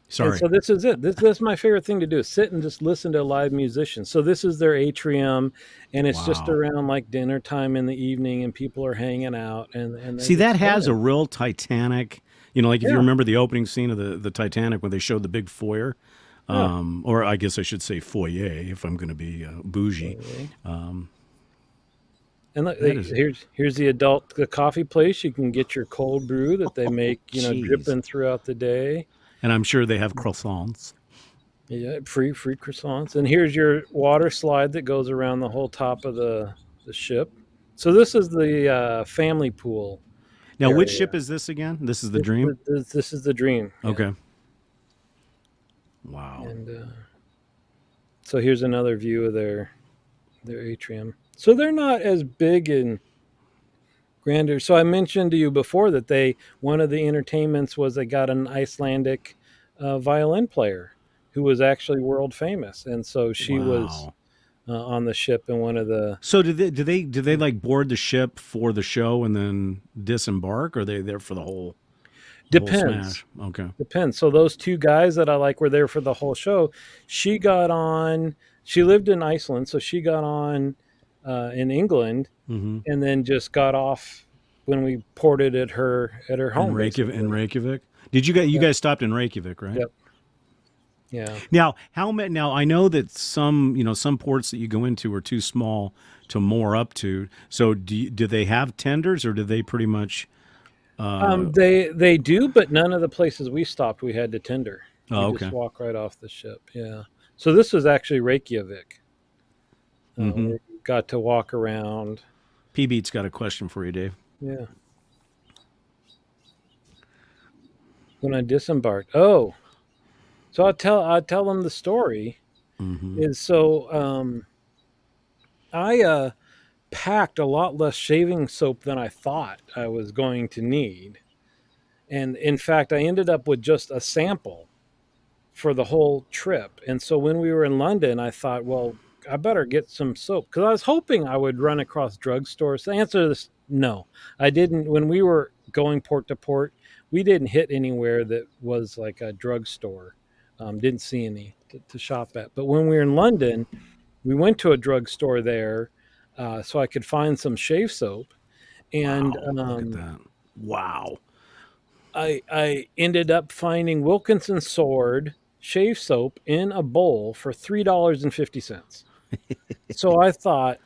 sorry. And so this is it. This is my favorite thing to do, is sit and just listen to a live musician. So this is their atrium, and it's just around like dinner time in the evening, and people are hanging out. And see, that has a real Titanic. If you remember the opening scene of the Titanic when they showed the big foyer, or I guess I should say foyer if I'm going to be bougie. And look, here's the coffee place. You can get your cold brew that they make, dripping throughout the day. And I'm sure they have croissants. Yeah, free croissants. And here's your water slide that goes around the whole top of the ship. So this is the family pool. Now, area. Which ship is this again? This is the Dream? This is the Dream. Yeah. Okay. Wow. And so here's another view of their atrium. So they're not as big and grander. So I mentioned to you before that one of the entertainments was they got an Icelandic violin player who was actually world famous. And so she was on the ship in one of the. So do they like board the ship for the show and then disembark, or are they there for the whole? Depends. Okay. Depends. So those 2 guys that I like were there for the whole show. She got on. She lived in Iceland, so she got on in England, and then just got off when we ported at her home. In Reykjavik. Did you guys stopped in Reykjavik, right? Yep. Yeah. Now, Now I know that some ports that you go into are too small to moor up to. So do they have tenders, or do they pretty much? They do, but none of the places we stopped we had to tender. Okay. Just walk right off the ship. Yeah. So this was actually Reykjavik. We got to walk around. P-Beat's got a question for you, Dave. Yeah. When I disembarked. Oh. So I'll tell them the story. Is so I packed a lot less shaving soap than I thought I was going to need. And in fact, I ended up with just a sample for the whole trip. And so when we were in London, I thought, well, I better get some soap, because I was hoping I would run across drugstores. The answer to this, no, I didn't. When we were going port to port, we didn't hit anywhere that was like a drugstore. Didn't see any to shop at. But when we were in London, we went to a drugstore there so I could find some shave soap. And look at that. Wow. I ended up finding Wilkinson Sword shave soap in a bowl for $3.50. So I thought,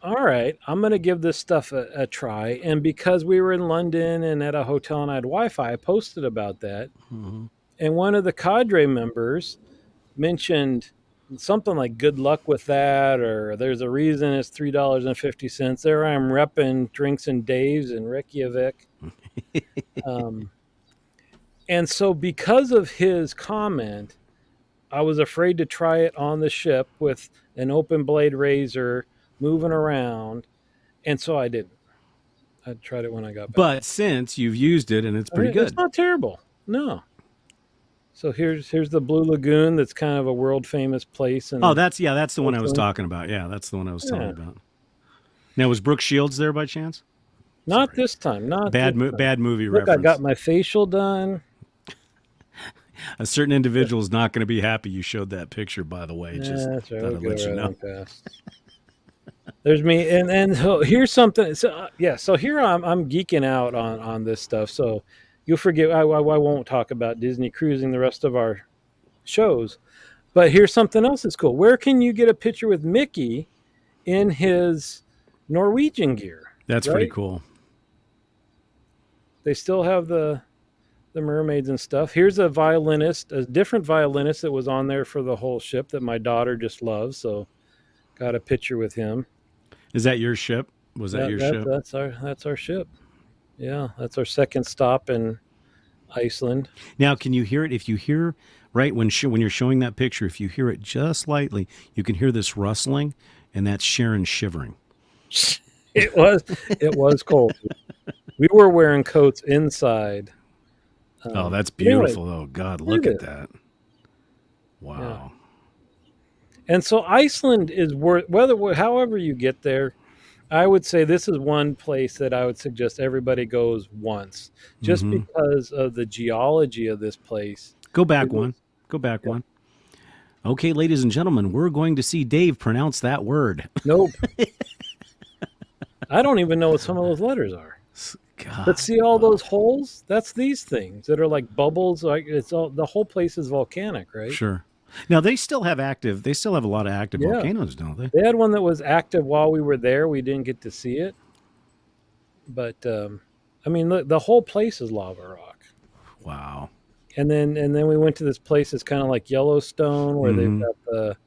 all right, I'm going to give this stuff a try. And because we were in London and at a hotel and I had Wi-Fi, I posted about that. And one of the cadre members mentioned something like good luck with that, or there's a reason it's $3.50. There I am repping Drinks and Dave's in Reykjavik. And so because of his comment, I was afraid to try it on the ship with an open blade razor moving around. And so I didn't. I tried it when I got back. But since you've used it and it's pretty good. It's not terrible. No. So here's the Blue Lagoon. That's kind of a world famous place. And that's the one I was talking about. Yeah, that's the one I was telling you about. Now, was Brooke Shields there by chance? Not this time. Not bad movie Look, reference. I got my facial done. A certain individual is not going to be happy you showed that picture, by the way. Just that's right. thought I'd let you know. There's me, and so here's something. So so here I'm geeking out on this stuff. So you'll forgive. I won't talk about Disney cruising the rest of our shows, but here's something else that's cool. Where can you get a picture with Mickey in his Norwegian gear? That's pretty cool. They still have the mermaids and stuff. Here's a different violinist that was on there for the whole ship that my daughter just loves. So got a picture with him. Is that your ship? Was that your ship? That's our ship. Yeah, that's our second stop in Iceland. Now, can you hear it? If you hear right when you're showing that picture, if you hear it just lightly, you can hear this rustling, and that's Sharon shivering. It was cold. We were wearing coats inside. That's beautiful, though. God, look at that. Wow. Yeah. And so Iceland is however you get there, I would say this is one place that I would suggest everybody goes once, just because of the geology of this place. Go back one. Okay, ladies and gentlemen, we're going to see Dave pronounce that word. Nope. I don't even know what some of those letters are. God. But see all those holes? That's these things that are like bubbles. Like the whole place is volcanic, right? Sure. Now they still have a lot of active volcanoes, don't they? They had one that was active while we were there. We didn't get to see it. But I mean, the whole place is lava rock. Wow. And then we went to this place that's kind of like Yellowstone, where they've got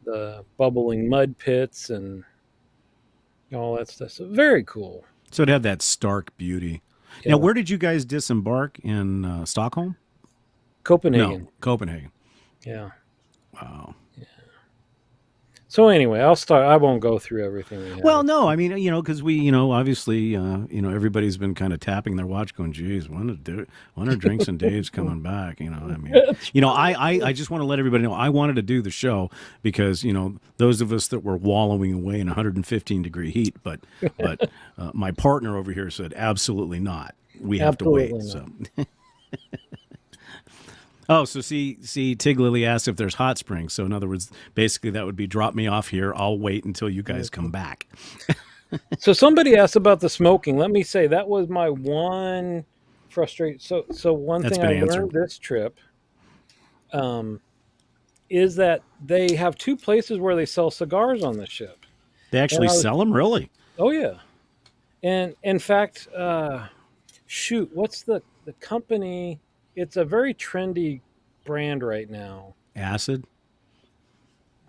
the bubbling mud pits and all that stuff. So very cool. So it had that stark beauty. Yeah. Now, where did you guys disembark? In Stockholm? Copenhagen. No, Copenhagen. Yeah. Wow. Yeah. So anyway, I'll start. I won't go through everything. Well, no, I mean, because we, obviously, everybody's been kind of tapping their watch, going, "Geez, when are Drinks and Dave's coming back?" I mean, I just want to let everybody know I wanted to do the show because those of us that were wallowing away in 115-degree heat, but my partner over here said, "Absolutely not. We have to wait." Not. So. Oh, so see, Tig Lily asked if there's hot springs. So in other words, basically that would be drop me off here. I'll wait until you guys come back. So somebody asked about the smoking. Let me say that was my one frustration. So one thing I learned this trip is that they have two places where they sell cigars on the ship. They actually sell them, really? Oh yeah. And in fact, what's the company? It's a very trendy brand right now. Acid?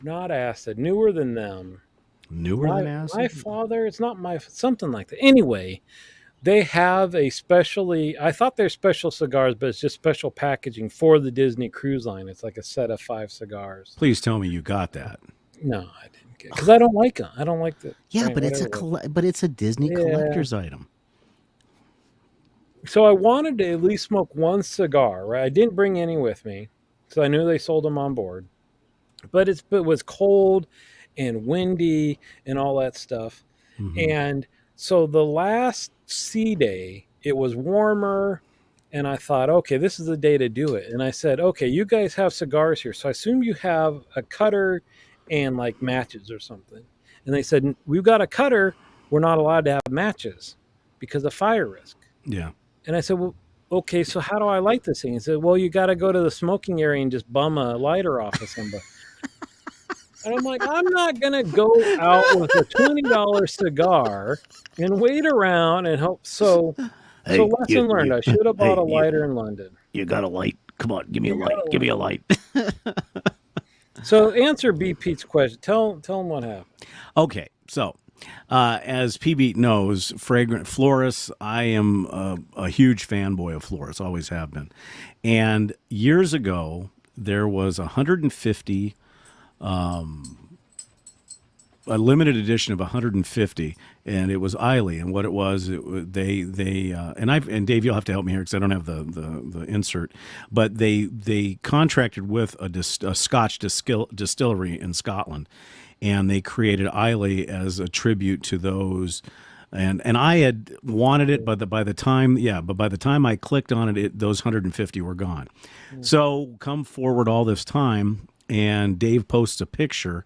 Not Acid. Newer than them. Newer than Acid? My father, it's not something like that. Anyway, they have I thought they're special cigars, but it's just special packaging for the Disney Cruise Line. It's like a set of 5 cigars. Please tell me you got that. No, I didn't get it. Because I don't like them. I don't like the... Yeah, but it's a Disney collector's item. So I wanted to at least smoke one cigar, right? I didn't bring any with me, so I knew they sold them on board. But it was cold and windy and all that stuff. And so the last sea day, it was warmer, and I thought, okay, this is the day to do it. And I said, okay, you guys have cigars here, so I assume you have a cutter and like matches or something. And they said, we've got a cutter, we're not allowed to have matches because of fire risk. Yeah. And I said, well, okay, so how do I light this thing? He said, well, you got to go to the smoking area and just bum a lighter off of somebody. And I'm like, I'm not going to go out with a $20 cigar and wait around and hope. So lesson learned. I should have bought a lighter in London. You got a light. Come on, give me a light. Give me a light. So answer B. Pete's question. Tell him what happened. Okay, so... as PB knows, Fragrant Floris, I am a huge fanboy of Floris, always have been. And years ago, there was 150 a limited edition of 150, and it was Eiley. And what it was, and Dave, you'll have to help me here because I don't have the insert, but they contracted with a Scotch distillery in Scotland, and they created Eiley as a tribute to those. And I had wanted it, but by the time I clicked on it, those 150 were gone. So come forward all this time, and Dave posts a picture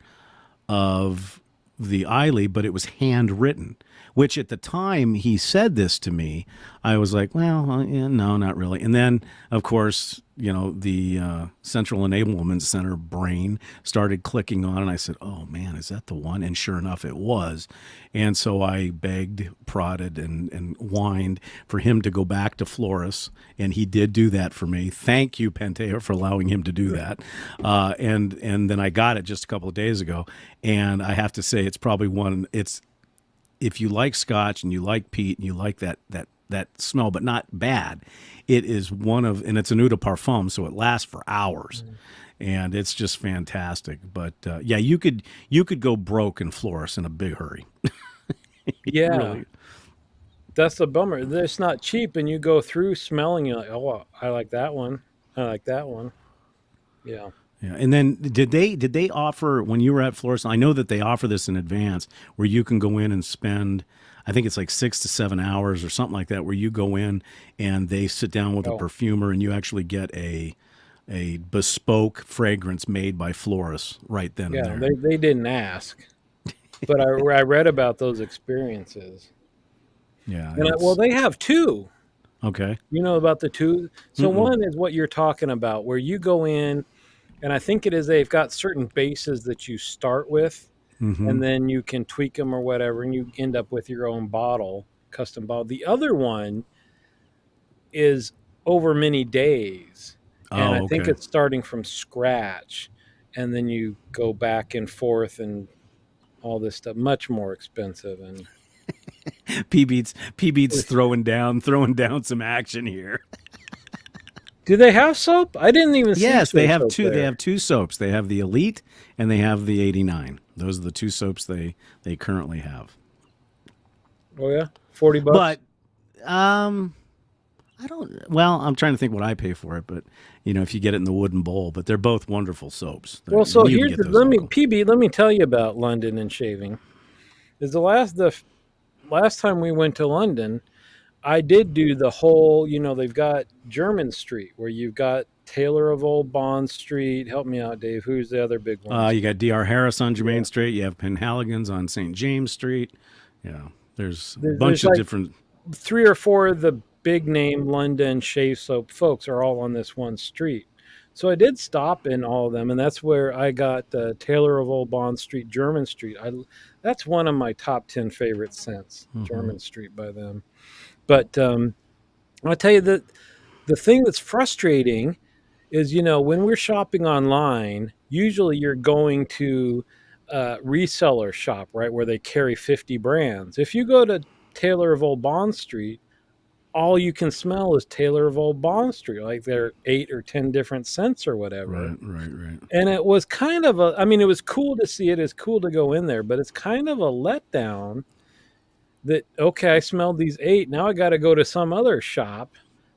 of the Eiley, but it was handwritten, which at the time he said this to me, I was like, well, yeah, no, not really. And then, of course, the Central Enablement Center brain started clicking on, and I said, oh, man, is that the one? And sure enough, it was. And so I begged, prodded, and whined for him to go back to Flores, and he did do that for me. Thank you, Penteo, for allowing him to do that. And then I got it just a couple of days ago, and I have to say it's probably if you like Scotch and you like peat and you like that smell, but not bad, it is and it's an eau de parfum, so it lasts for hours, and it's just fantastic. But yeah, you could go broke in Flores in a big hurry. Yeah, really. That's a bummer. It's not cheap, and you go through smelling, you're like, oh, I like that one. I like that one. Yeah. Yeah, and then did they offer when you were at Flores? I know that they offer this in advance, where you can go in and spend, I think it's like 6 to 7 hours or something like that, where you go in and they sit down with a perfumer and you actually get a bespoke fragrance made by Flores right then and there. They didn't ask, but I read about those experiences. Yeah, and they have two. Okay, you know about the two. So one is what you're talking about, where you go in. And I think it is they've got certain bases that you start with, and then you can tweak them or whatever, and you end up with your own bottle, custom bottle. The other one is over many days, and I think it's starting from scratch, and then you go back and forth and all this stuff. Much more expensive. And P Beats throwing down some action here. Do they have soap? I didn't even see. Yes, they have two. There. They have two soaps. They have the Elite and they have the 89. Those are the two soaps they currently have. Oh yeah, $40. But I don't. Well, I'm trying to think what I pay for it. But if you get it in the wooden bowl, but they're both wonderful soaps. Well, so here's let me tell you about London and shaving. Is the last time we went to London, I did do the whole, they've got Jermyn Street, where you've got Taylor of Old Bond Street. Help me out, Dave. Who's the other big one? You got D.R. Harris on Jermaine Street. You have Penhaligon's on St. James Street. Yeah, there's a bunch of different. 3 or 4 of the big name London shave soap folks are all on this one street. So I did stop in all of them, and that's where I got Taylor of Old Bond Street, Jermyn Street. That's one of my top 10 favorite scents, Jermyn Street by them. But I'll tell you that the thing that's frustrating is, when we're shopping online, usually you're going to a reseller shop, right, where they carry 50 brands. If you go to Taylor of Old Bond Street, all you can smell is Taylor of Old Bond Street. Like there are 8 or 10 different scents or whatever. Right. And it was kind of it was cool to see it. It's cool to go in there, but it's kind of a letdown. That, okay, I smelled these 8. Now I got to go to some other shop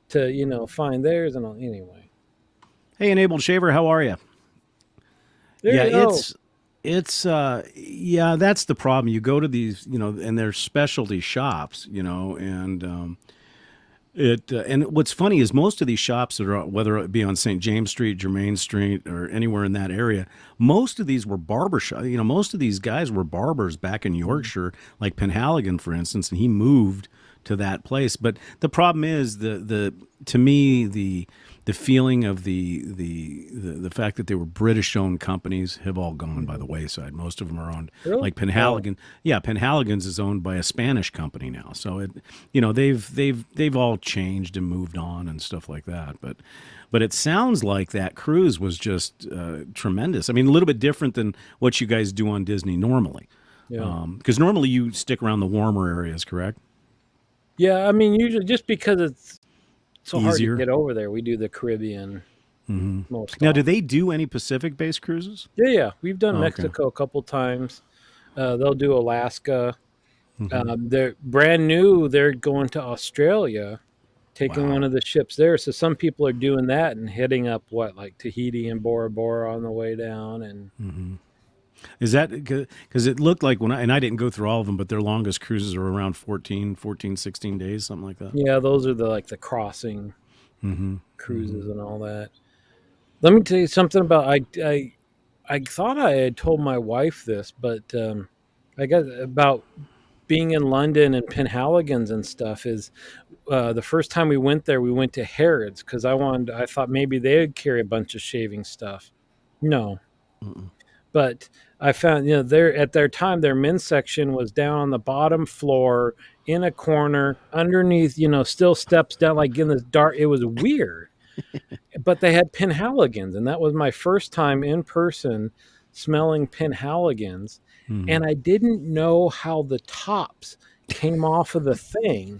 to, find theirs and all. Anyway. Hey, Enabled Shaver, how are you? It's that's the problem. You go to these, and they're specialty shops, and and what's funny is most of these shops that are, whether it be on St. James Street, Jermaine Street, or anywhere in that area, most of these were barber shops. Most of these guys were barbers back in Yorkshire, like Penhaligon, for instance, and he moved to that place. But the problem is to me the feeling of the fact that they were British-owned companies have all gone by the wayside. Most of them are owned, like Penhaligon. Yeah, Penhaligon's is owned by a Spanish company now. So they've all changed and moved on and stuff like that. But it sounds like that cruise was just tremendous. I mean, a little bit different than what you guys do on Disney normally. Yeah. Because normally you stick around the warmer areas, correct? Yeah, I mean, usually just because it's so easier. Hard to get over there, we do the Caribbean. Now, do they do any Pacific-based cruises? Yeah. We've done Mexico a couple times. They'll do Alaska. Mm-hmm. They're brand new. They're going to Australia, taking one Wow. of the ships there. So some people are doing that and hitting up like Tahiti and Bora Bora on the way down. And Mm-hmm. Is that because it looked like and I didn't go through all of them, but their longest cruises are around 16 days, something like that. yeah, those are the crossing Mm-hmm. Mm-hmm. cruises and all that. Let me tell you something about I thought I had told my wife this, but I got about being in London and Penhaligon's and stuff is the first time we went there, we went to Harrods because I thought maybe they would carry a bunch of shaving stuff. No, Mm-mm. but I found there at their time their men's section was down on the bottom floor in a corner underneath still steps down like in this dark. It was weird, but they had Penhaligons, and that was my first time in person smelling Penhaligons, Mm-hmm. and I didn't know how the tops came off of the thing.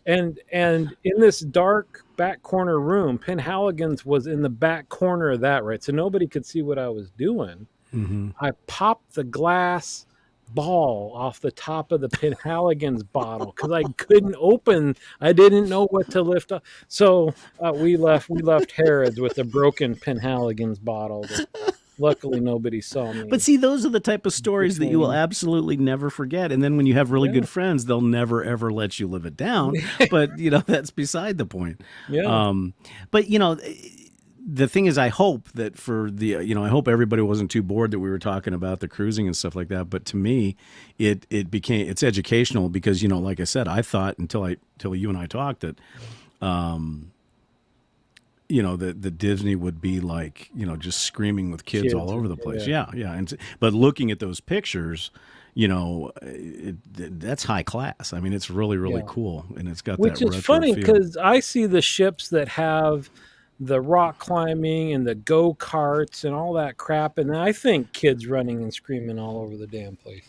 And in this dark back corner room, Penhaligons was in the back corner of that, right? So nobody could see what I was doing. Mm-hmm. I popped the glass ball off the top of the Penhaligons bottle because I couldn't open. I didn't know what to lift up. So we left Harrods with a broken Penhaligons bottle. Luckily, nobody saw me. But see, those are the type of stories that you will Between, absolutely never forget. And then when you have really yeah, good friends, they'll never ever let you live it down. But that's beside the point. yeah, Um, but the thing is, I hope that for I hope everybody wasn't too bored that we were talking about the cruising and stuff like that. But to me, it's educational because like I said, I thought until you and I talked that the Disney would be like, just screaming with kids all kids. over the place. Yeah. Yeah, yeah. But looking at those pictures, that's high class. I mean, it's really, really Yeah. cool, and it's got that Which is retro funny feel. because I see the ships that have the rock climbing and the go karts and all that crap, and I think kids running and screaming all over the damn place.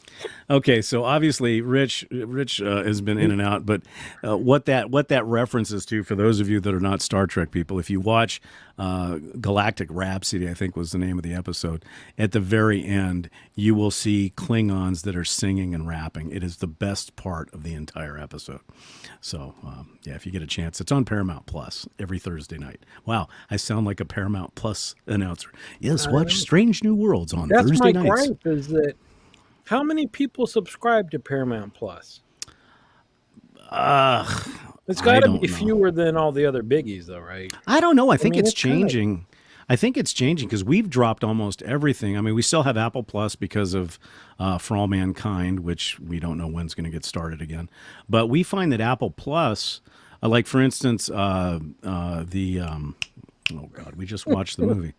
Okay, so obviously, Rich has been in and out, but what that references to, for those of you that are not Star Trek people, if you watch Galactic Rhapsody, I think was the name of the episode, at the very end, you will see Klingons that are singing and rapping. It is the best part of the entire episode. So yeah, if you get a chance, it's on Paramount Plus every Thursday night. Wow, I sound like a Paramount Plus announcer. Yes, I watch know. Strange New Worlds on That's Thursday my nights. gripe is that how many people subscribe to Paramount Plus? Ugh, It's got I to be don't know. fewer than all the other biggies, though, right? I don't know. I I think mean, it's it's kind of changing. I think it's changing because we've dropped almost everything. I mean, we still have Apple Plus because of For All Mankind, which we don't know when's going to get started again. But we find that Apple Plus, like for instance, oh God, we just watched the movie.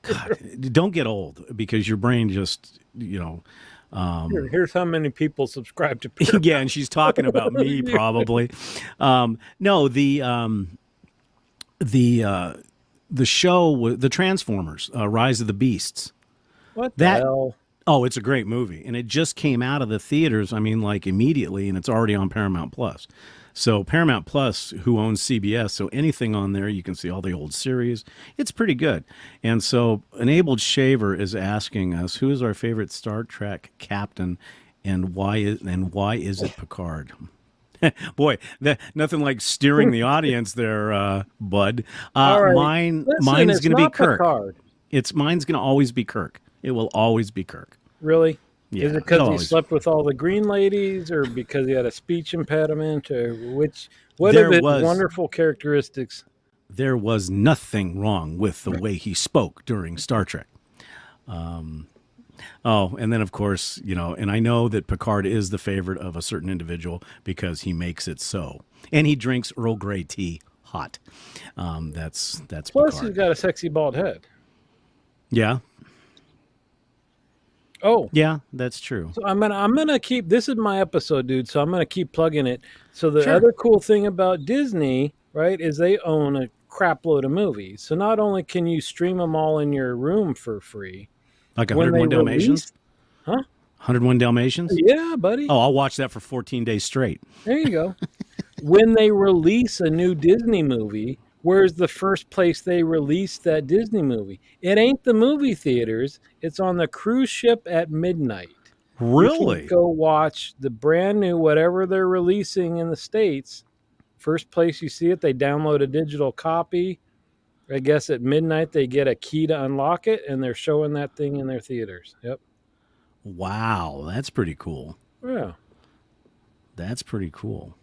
God, don't get old because your brain just here's how many people subscribe to Paramount. yeah, and she's talking about me probably. No, the the show, the Transformers, Rise of the Beasts. What the That hell? Oh, it's a great movie, and it just came out of the theaters. I mean, like immediately, and it's already on Paramount Plus. So Paramount Plus, who owns CBS, so anything on there, you can see all the old series. It's pretty good. And so, Enabled Shaver is asking us, who is our favorite Star Trek captain, and why is it Picard? Boy, nothing like steering the audience there, Bud. All right. Listen, Mine's it's going to be not Kirk. Picard. Mine's going to always be Kirk. It will always be Kirk. Really? Yeah, Is it it'll because he always. slept with all the green ladies, or because he had a speech impediment, or which? What of There his was wonderful characteristics? there was nothing wrong with the way he spoke during Star Trek. Oh, and then of course, and I know that Picard is the favorite of a certain individual because he makes it so, and he drinks Earl Grey tea hot. That's Plus, he's Picard. got a sexy bald head. Yeah, Oh, yeah, that's true. so I'm gonna keep this is my episode, dude. So I'm gonna keep plugging it. So the Sure. other cool thing about Disney, right, is they own a crap load of movies. So not only can you stream them all in your room for free, Like when they 101 Dalmatians. release, huh? 101 Dalmatians. Yeah, buddy. Oh, I'll watch that for 14 days straight. There you go. When they release a new Disney movie, where's the first place they release that Disney movie? It ain't the movie theaters. It's on the cruise ship at midnight. Really? You can go watch the brand new whatever they're releasing in the States. First place you see it, they download a digital copy. I guess at midnight they get a key to unlock it, and they're showing that thing in their theaters. Yep. Wow, that's pretty cool. Yeah. That's pretty cool.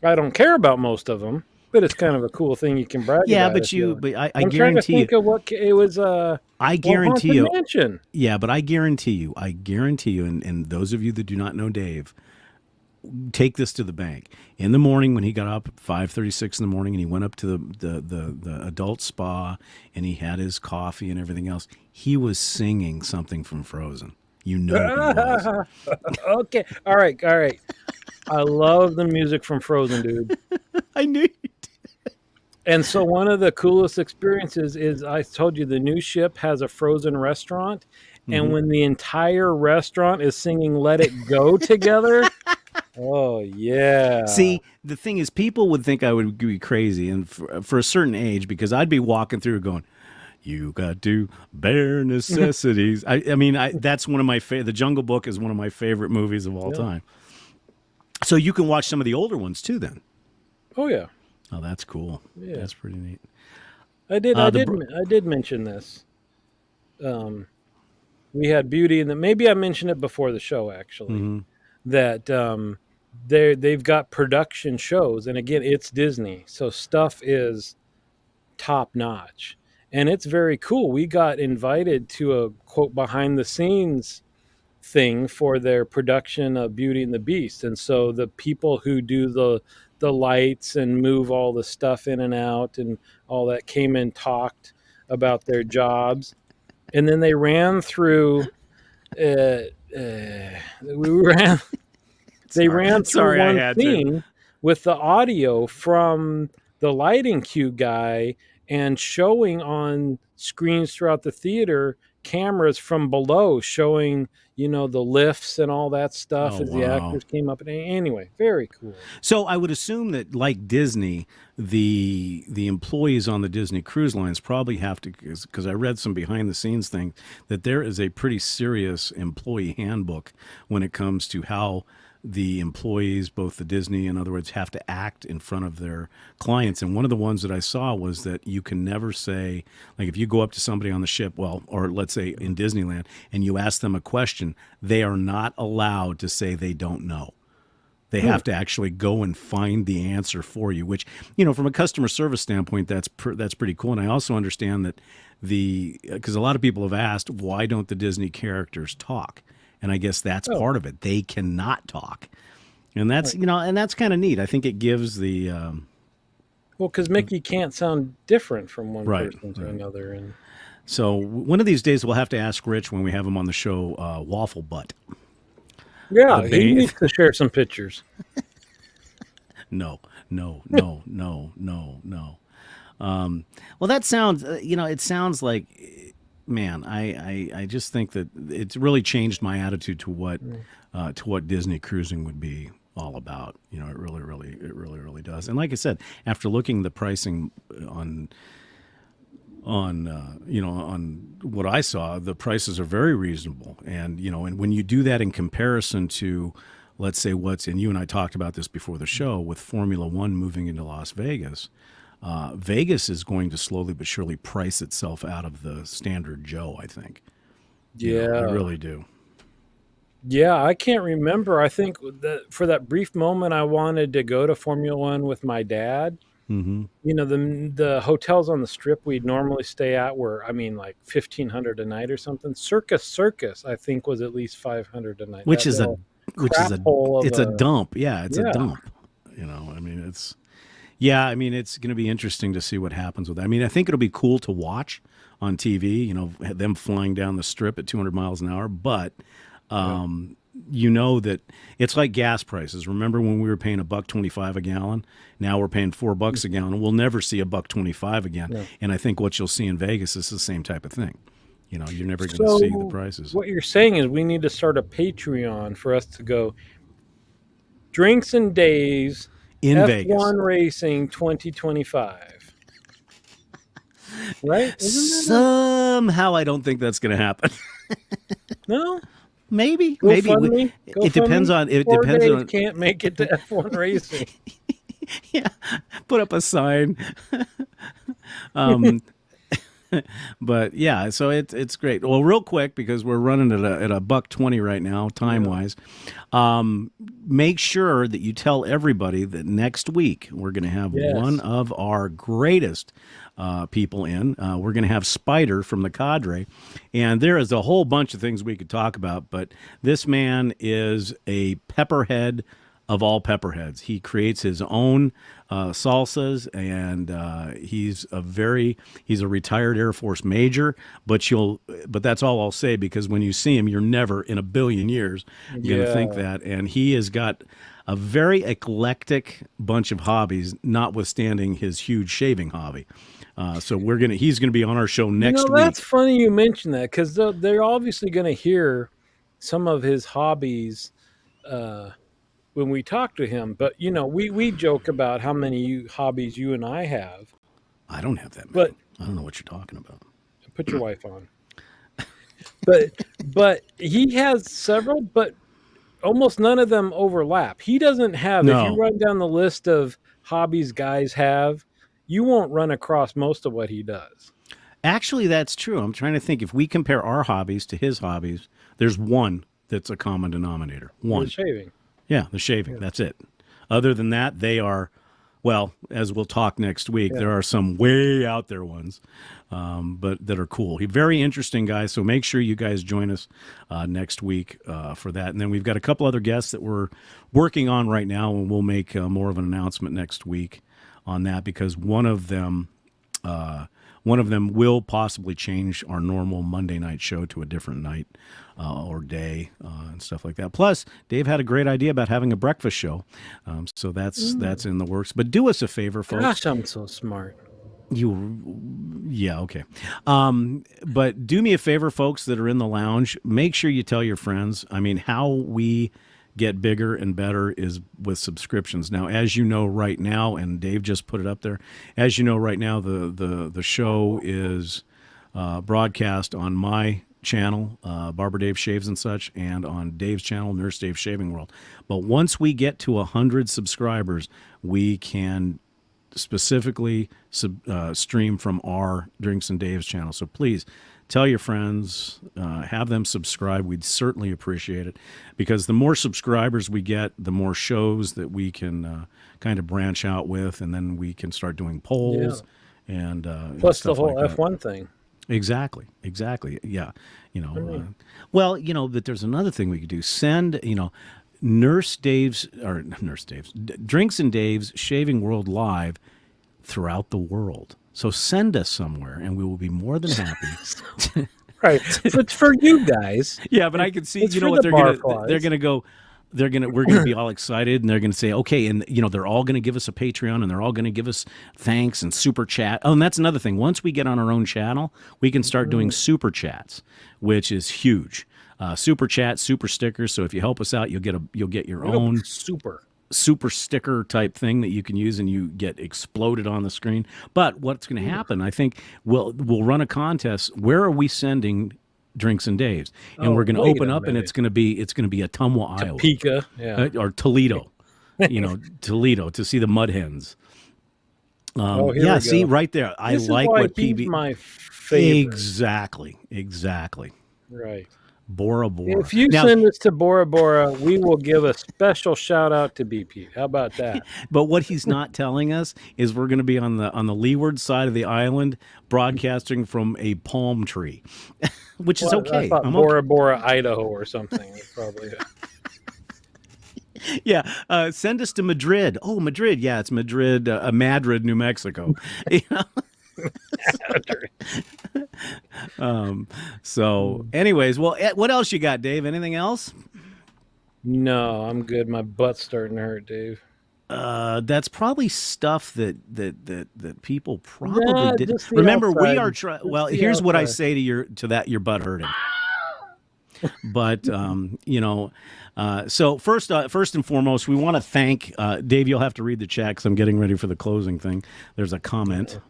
I don't care about most of them, but it's kind of a cool thing you can brag about. Yeah, but I I'm guarantee trying to think you. of what it was. I guarantee you. Mansion. Yeah, but I guarantee you, and those of you that do not know Dave, take this to the bank. In the morning when he got up at 5:36 in the morning and he went up to the adult spa and he had his coffee and everything else, he was singing something from Frozen. You know he was. Okay. All right. I love the music from Frozen, dude. I knew you did. And so one of the coolest experiences is I told you the new ship has a Frozen restaurant. And when the entire restaurant is singing Let It Go together, oh, yeah. See, the thing is, people would think I would be crazy, and for a certain age, because I'd be walking through going, you got to bare necessities. I mean, that's one of my favorite. The Jungle Book is one of my favorite movies of all time. So you can watch some of the older ones too, then. Oh yeah. Oh, that's cool. Yeah, that's pretty neat. I did mention this. We had Beauty, and maybe I mentioned it before the show actually. That they've got production shows, and again, it's Disney, so stuff is top notch. And it's very cool. We got invited to a quote behind the scenes thing for their production of Beauty and the Beast. And so the people who do the lights and move all the stuff in and out and all that came and talked about their jobs. And then they ran through one scene with the audio from the lighting cue guy and showing on screens throughout the theater cameras from below showing, the lifts and all that stuff the actors came up. Anyway, very cool. So I would assume that, like Disney, the employees on the Disney cruise lines probably have to, because I read some behind the scenes thing, that there is a pretty serious employee handbook when it comes to how the employees, both the Disney, in other words, have to act in front of their clients. And one of the ones that I saw was that you can never say, like if you go up to somebody on the ship, or let's say in Disneyland, and you ask them a question, they are not allowed to say they don't know. They have to actually go and find the answer for you, which, from a customer service standpoint, that's pretty cool. And I also understand that because a lot of people have asked, why don't the Disney characters talk? And I guess that's part of it. They cannot talk. And that's, and that's kind of neat. I think it gives the... well, because Mickey can't sound different from one person to another. And so one of these days we'll have to ask Rich when we have him on the show, Waffle Butt. Yeah, he needs to share some pictures. No. Well, that sounds, it sounds like... Man, I just think that it's really changed my attitude to what Disney cruising would be all about. It really does. And like I said, after looking the pricing on what I saw, the prices are very reasonable. And and when you do that in comparison to, let's say, and you and I talked about this before the show, with Formula One moving into Las Vegas. Vegas is going to slowly but surely price itself out of the standard Joe, I think. Yeah. I really do. Yeah, I can't remember. I think that for that brief moment, I wanted to go to Formula One with my dad. Mm-hmm. The hotels on the Strip we'd normally stay at were, like $1,500 a night or something. Circus, I think, was at least $500 a night. It's a dump. Yeah, it's a dump. It's... Yeah, it's going to be interesting to see what happens with that. I think it'll be cool to watch on TV, them flying down the Strip at 200 miles an hour. But, that it's like gas prices. Remember when we were paying $1.25 a gallon? Now we're paying $4 a gallon. We'll never see $1.25 again. No. And I think what you'll see in Vegas is the same type of thing. You're never going to see the prices. What you're saying is we need to start a Patreon for us to go Drinks and Days in F1 Vegas. Racing 2025. Right? Somehow I don't think that's going to happen. No? maybe. It depends on. It Poor depends Dave on. can't make it to F1 racing. Yeah, put up a sign. um, but yeah, so it's great. Well, real quick, because we're running at a $1:20 right now, time wise. Make sure that you tell everybody that next week we're going to have one of our greatest people in. We're going to have Spider from the Cadre, and there is a whole bunch of things we could talk about. But this man is a pepperhead of all pepperheads. He creates his own salsas, and he's a retired Air Force major. But that's all I'll say, because when you see him, you're never in a billion years going to think that. And he has got a very eclectic bunch of hobbies, notwithstanding his huge shaving hobby. So he's gonna be on our show next week. That's funny you mentioned that, because they're obviously going to hear some of his hobbies when we talk to him. But we joke about how many hobbies you and I have. I don't have that many. But I don't know what you're talking about. Put your wife on. But he has several, but almost none of them overlap. He doesn't have. No. If you run down the list of hobbies guys have, you won't run across most of what he does. Actually, that's true. I'm trying to think. If we compare our hobbies to his hobbies, there's one that's a common denominator. One. The shaving. Yeah, the shaving. Yeah. That's it. Other than that, they are, well, as we'll talk next week, there are some way out there ones, but that are cool. He's a very interesting guy, so make sure you guys join us next week for that. And then we've got a couple other guests that we're working on right now, and we'll make more of an announcement next week on that, because one of them will possibly change our normal Monday night show to a different night or day and stuff like that. Plus, Dave had a great idea about having a breakfast show, so that's in the works. But do us a favor, folks. Gosh, I'm so smart. Yeah, okay. But do me a favor, folks that are in the lounge. Make sure you tell your friends. I mean, how we get bigger and better is with subscriptions. Now, as you know right now, and Dave just put it up there, as you know right now, the show is broadcast on my channel, Barber Dave Shaves and Such, and on Dave's channel, Nurse Dave Shaving World. But once we get to 100 subscribers, we can specifically stream from our Drinks and Dave's channel. So please tell your friends, have them subscribe. We'd certainly appreciate it, because the more subscribers we get, the more shows that we can kind of branch out with, and then we can start doing polls and plus and the whole like F1 thing. Exactly. Yeah. Well, that there's another thing we could do. Send, Drinks and Dave's Shaving World Live throughout the world. So send us somewhere, and we will be more than happy. Right. It's for you guys. Yeah, but I can see, what they're going to go. We're going to be all excited, and they're going to say, okay, and they're all going to give us a Patreon, and they're all going to give us thanks and super chat. Oh, and that's another thing. Once we get on our own channel, we can start doing super chats, which is huge. Super chat, super stickers. So if you help us out, you'll get your own super sticker type thing that you can use, and you get exploded on the screen. But what's going to happen? I think we'll run a contest. Where are we sending Drinks and Dave's? And we're going to open up, and it's going to be Ottumwa, Iowa, Topeka, or Toledo. Toledo, to see the Mud Hens. See right there. I like what PB. My favorite. Exactly. Right. Bora Bora. If you send us to Bora Bora, we will give a special shout out to BP. How about that? But what he's not telling us is we're going to be on the leeward side of the island, broadcasting from a palm tree, which is okay. I thought Bora Bora, Idaho, or something. Probably. Yeah, send us to Madrid. Oh, Madrid. Yeah, it's Madrid, Madrid, New Mexico. So anyways, well, what else you got, Dave? Anything else? No, I'm good. My butt's starting to hurt, Dave. That's probably stuff that people probably didn't remember. Outside. We are trying. Well, here's what I say to your butt hurting. But so first and foremost, we want to thank Dave. You'll have to read the chat because I'm getting ready for the closing thing. There's a comment.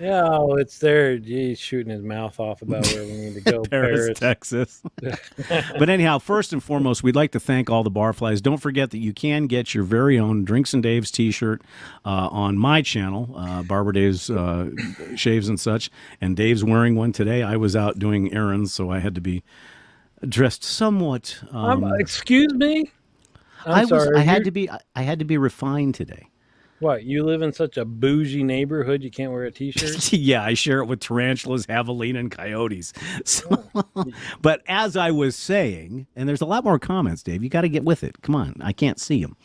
Yeah, oh, it's there. He's shooting his mouth off about where we need to go. Paris, Texas. But anyhow, first and foremost, we'd like to thank all the Barflies. Don't forget that you can get your very own Drinks and Dave's t-shirt on my channel, Barber Dave's Shaves and such. And Dave's wearing one today. I was out doing errands, so I had to be dressed somewhat. Excuse me? I had to be refined today. What, you live in such a bougie neighborhood you can't wear a t-shirt? Yeah, I share it with tarantulas, javelina, and coyotes. So, but as I was saying, and there's a lot more comments, Dave, you got to get with it. Come on, I can't see them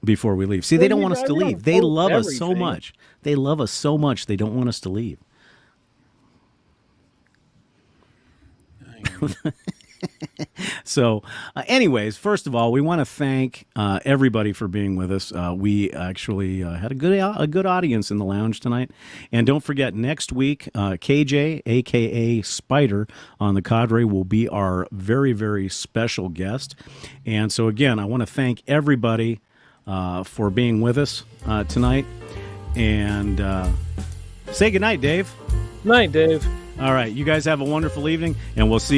before we leave. See, they don't want us to leave. They love us so much. They love us so much, they don't want us to leave. So, anyways, first of all, we want to thank everybody for being with us. We actually had a good audience in the lounge tonight. And don't forget, next week, KJ, a.k.a. Spider, on the Cadre will be our very, very special guest. And so, again, I want to thank everybody for being with us tonight. And say goodnight, Dave. Night, Dave. All right. You guys have a wonderful evening, and we'll see you.